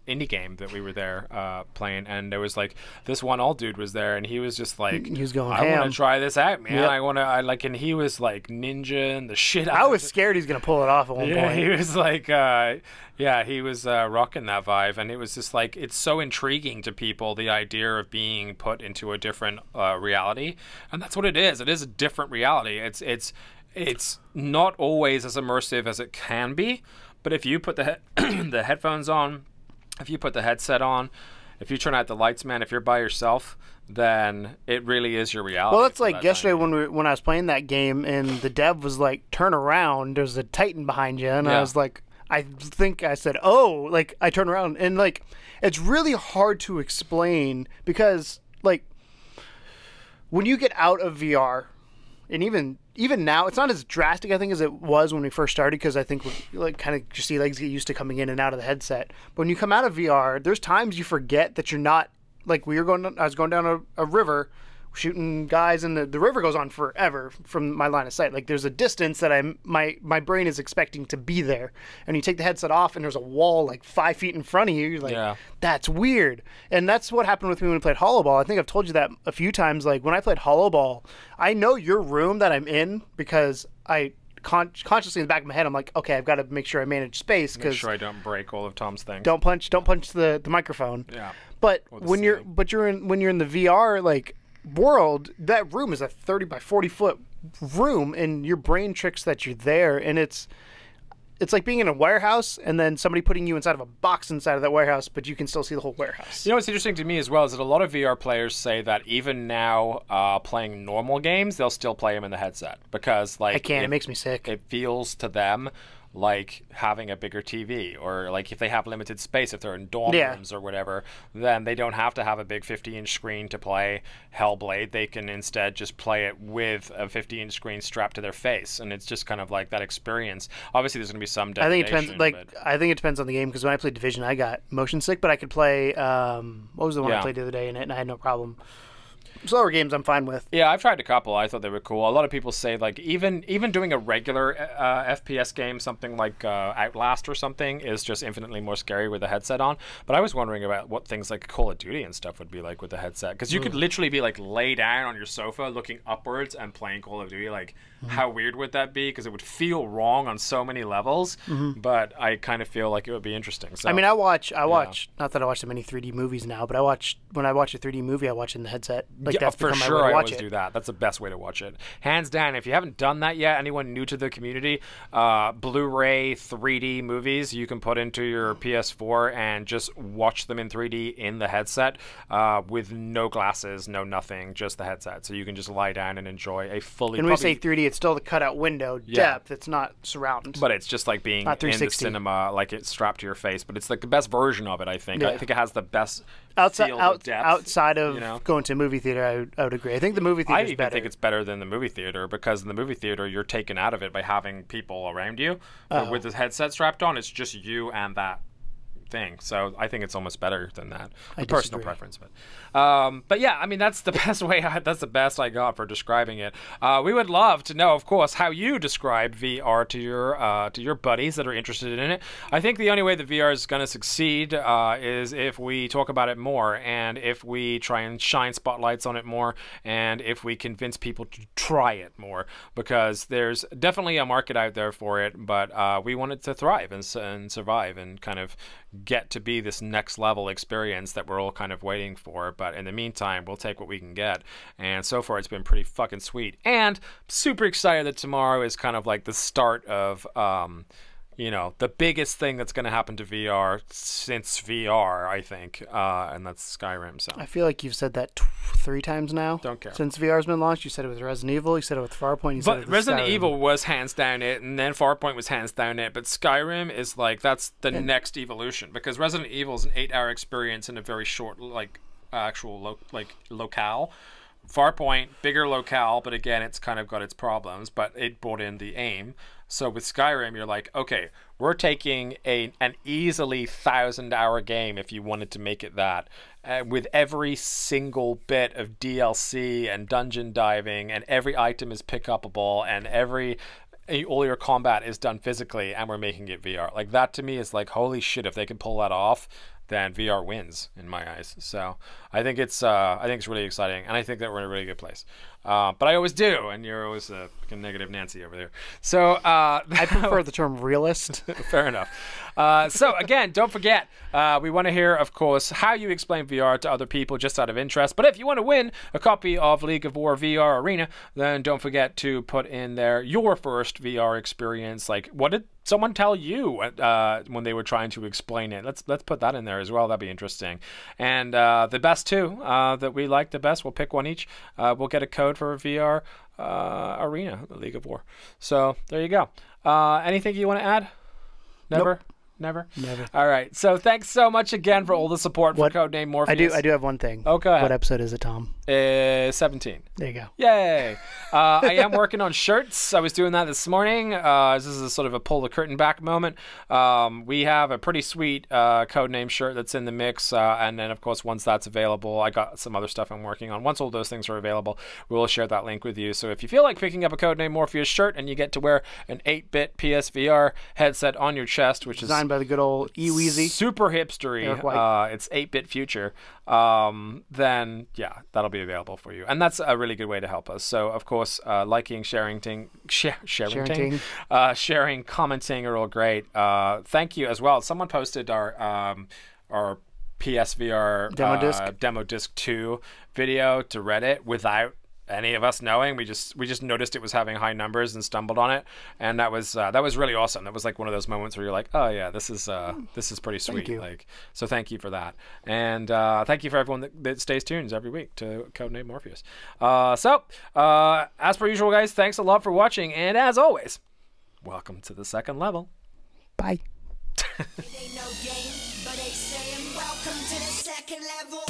S2: indie game that we were there playing, and there was like this one old dude was there, and he was just like,
S3: he was going
S2: I
S3: ham.
S2: want to try this out, man.
S3: Yep.
S2: And he was like ninja and the shit.
S3: I was scared he's gonna pull it off at one
S2: yeah,
S3: point.
S2: he was like, he was rocking that vibe, and it was just like, it's so intriguing to people, the idea of being put into a different reality, and that's what it is. It is a different reality. It's not always as immersive as it can be, but if you put the the headphones on, if you put the headset on, if you turn out the lights, man, if you're by yourself, then it really is your reality.
S3: Well, it's like yesterday when I was playing that game, and the dev was like, "Turn around, there's a Titan behind you," and I was like, I think I said, "Oh," like I turn around, and like it's really hard to explain because like when you get out of VR, and even now, it's not as drastic, I think, as it was when we first started, because I think we like kind of just see legs get used to coming in and out of the headset. But when you come out of VR, there's times you forget that you're not like I was going down a river shooting guys, and the river goes on forever from my line of sight. Like there's a distance that my brain is expecting to be there, and you take the headset off and there's a wall like 5 feet in front of you. You're like, that's weird. And that's what happened with me when we played Hollow Ball. I think I've told you that a few times. Like when I played Hollow Ball, I know your room that I'm in because I consciously in the back of my head, I'm like, okay, I've got to make sure I manage space, because
S2: make sure I don't break all of Tom's things.
S3: Don't punch the microphone.
S2: Yeah.
S3: But when you're in the VR like world, that room is a 30 by 40 foot room, and your brain tricks that you're there, and it's like being in a warehouse and then somebody putting you inside of a box inside of that warehouse, but you can still see the whole warehouse.
S2: You know what's interesting to me as well is that a lot of VR players say that even now playing normal games, they'll still play them in the headset because like
S3: I can't. It makes me sick.
S2: It feels to them like having a bigger TV, or like if they have limited space, if they're in dorm rooms or whatever, then they don't have to have a big 50-inch screen to play Hellblade. They can instead just play it with a 50-inch screen strapped to their face, and it's just kind of like that experience. Obviously, there's going to be some degradation.
S3: I think it depends. I think it depends on the game, because when I played Division, I got motion sick, but I could play. What was the one I played the other day in it, and I had no problem. Slower games I'm fine with.
S2: Yeah, I've tried a couple. I thought they were cool. A lot of people say like even doing a regular FPS game, something like Outlast or something, is just infinitely more scary with the headset on. But I was wondering about what things like Call of Duty and stuff would be like with the headset, because you could literally be like lay down on your sofa looking upwards and playing Call of Duty. Like how weird would that be? Because it would feel wrong on so many levels. But I kind of feel like it would be interesting. So
S3: I mean, I watch. Not that I watch so many 3D movies now, but when I watch a 3D movie, I watch it in the headset. Like that's
S2: for sure, I always do that. That's the best way to watch it, hands down. If you haven't done that yet, anyone new to the community, Blu-ray 3D movies you can put into your PS4 and just watch them in 3D in the headset with no glasses, no nothing, just the headset. So you can just lie down and enjoy a fully.
S3: And when we say 3D, it's still the cutout window depth. It's not surround.
S2: But it's just like being in the cinema, like it's strapped to your face. But it's like the best version of it, I think. I think it has the best.
S3: Outside of going to a movie theater, I would agree. I think the movie theater is better.
S2: I even think it's better than the movie theater, because in the movie theater, you're taken out of it by having people around you. But with the headset strapped on, it's just you and that thing. So I think it's almost better than that. Personal preference, but yeah, I mean that's the best way. That's the best I got for describing it. We would love to know, of course, how you describe VR to your buddies that are interested in it. I think the only way that VR is going to succeed is if we talk about it more, and if we try and shine spotlights on it more, and if we convince people to try it more, because there's definitely a market out there for it, but we want it to thrive and survive and kind of get to be this next level experience that we're all kind of waiting for. But in the meantime, we'll take what we can get, and so far it's been pretty fucking sweet. And super excited that tomorrow is kind of like the start of the biggest thing that's going to happen to VR since VR, I think, and that's Skyrim. So
S3: I feel like you've said that 3 times now.
S2: Don't care.
S3: Since VR's been launched, you said it with Resident Evil, you said it with Farpoint, you said it with
S2: Resident
S3: Skyrim.
S2: Evil was hands down it, and then Farpoint was hands down it, but Skyrim is like, that's the next evolution, because Resident Evil is an 8-hour experience in a very short, like, actual locale. Farpoint, bigger locale, but again, it's kind of got its problems, but it brought in the aim. So with Skyrim, you're like, okay, we're taking an easily 1,000-hour game, if you wanted to make it that, with every single bit of DLC and dungeon diving, and every item is pick-upable, and all your combat is done physically, and we're making it VR. Like, that to me is like, holy shit, if they can pull that off, then VR wins in my eyes. So I think it's really exciting, and I think that we're in a really good place. But I always do, and you're always a negative Nancy over there. So
S3: I prefer the term realist.
S2: Fair enough. So again, don't forget, we want to hear, of course, how you explain VR to other people just out of interest. But if you want to win a copy of League of War VR Arena, then don't forget to put in there your first VR experience. Like, what did someone tell you when they were trying to explain it? Let's put that in there as well. That'd be interesting. And the best two that we like the best, we'll pick one each. We'll get a code for VR Arena, League of War. So there you go. Anything you want to add? Never?
S3: Nope.
S2: Never?
S3: Never.
S2: All right. So thanks so much again for all the support for Codename Morpheus.
S3: I do have one thing.
S2: Oh, go ahead.
S3: What episode is it, Tom?
S2: 17.
S3: There you go.
S2: Yay. I am working on shirts. I was doing that this morning. This is a sort of a pull the curtain back moment. We have a pretty sweet Codename shirt that's in the mix. And then, of course, once that's available, I got some other stuff I'm working on. Once all those things are available, we will share that link with you. So if you feel like picking up a Codename Morpheus shirt and you get to wear an 8-bit PSVR headset on your chest, which is
S3: designed by the good old eWeezy,
S2: super hipstery, it's 8-bit future, then yeah, that'll be available for you, and that's a really good way to help us. So of course, liking, sharing, commenting are all great. Thank you as well. Someone posted our PSVR demo disc 2 video to Reddit without any of us knowing. We just noticed it was having high numbers and stumbled on it, and that was really awesome. That was like one of those moments where you're like, oh yeah, this is pretty sweet. Like, so thank you for that, and thank you for everyone that stays tuned every week to Codename Morpheus. So as per usual, guys, thanks a lot for watching, and as always, welcome to the second level.
S3: Bye.
S1: It ain't no game, but they saying welcome to the second level.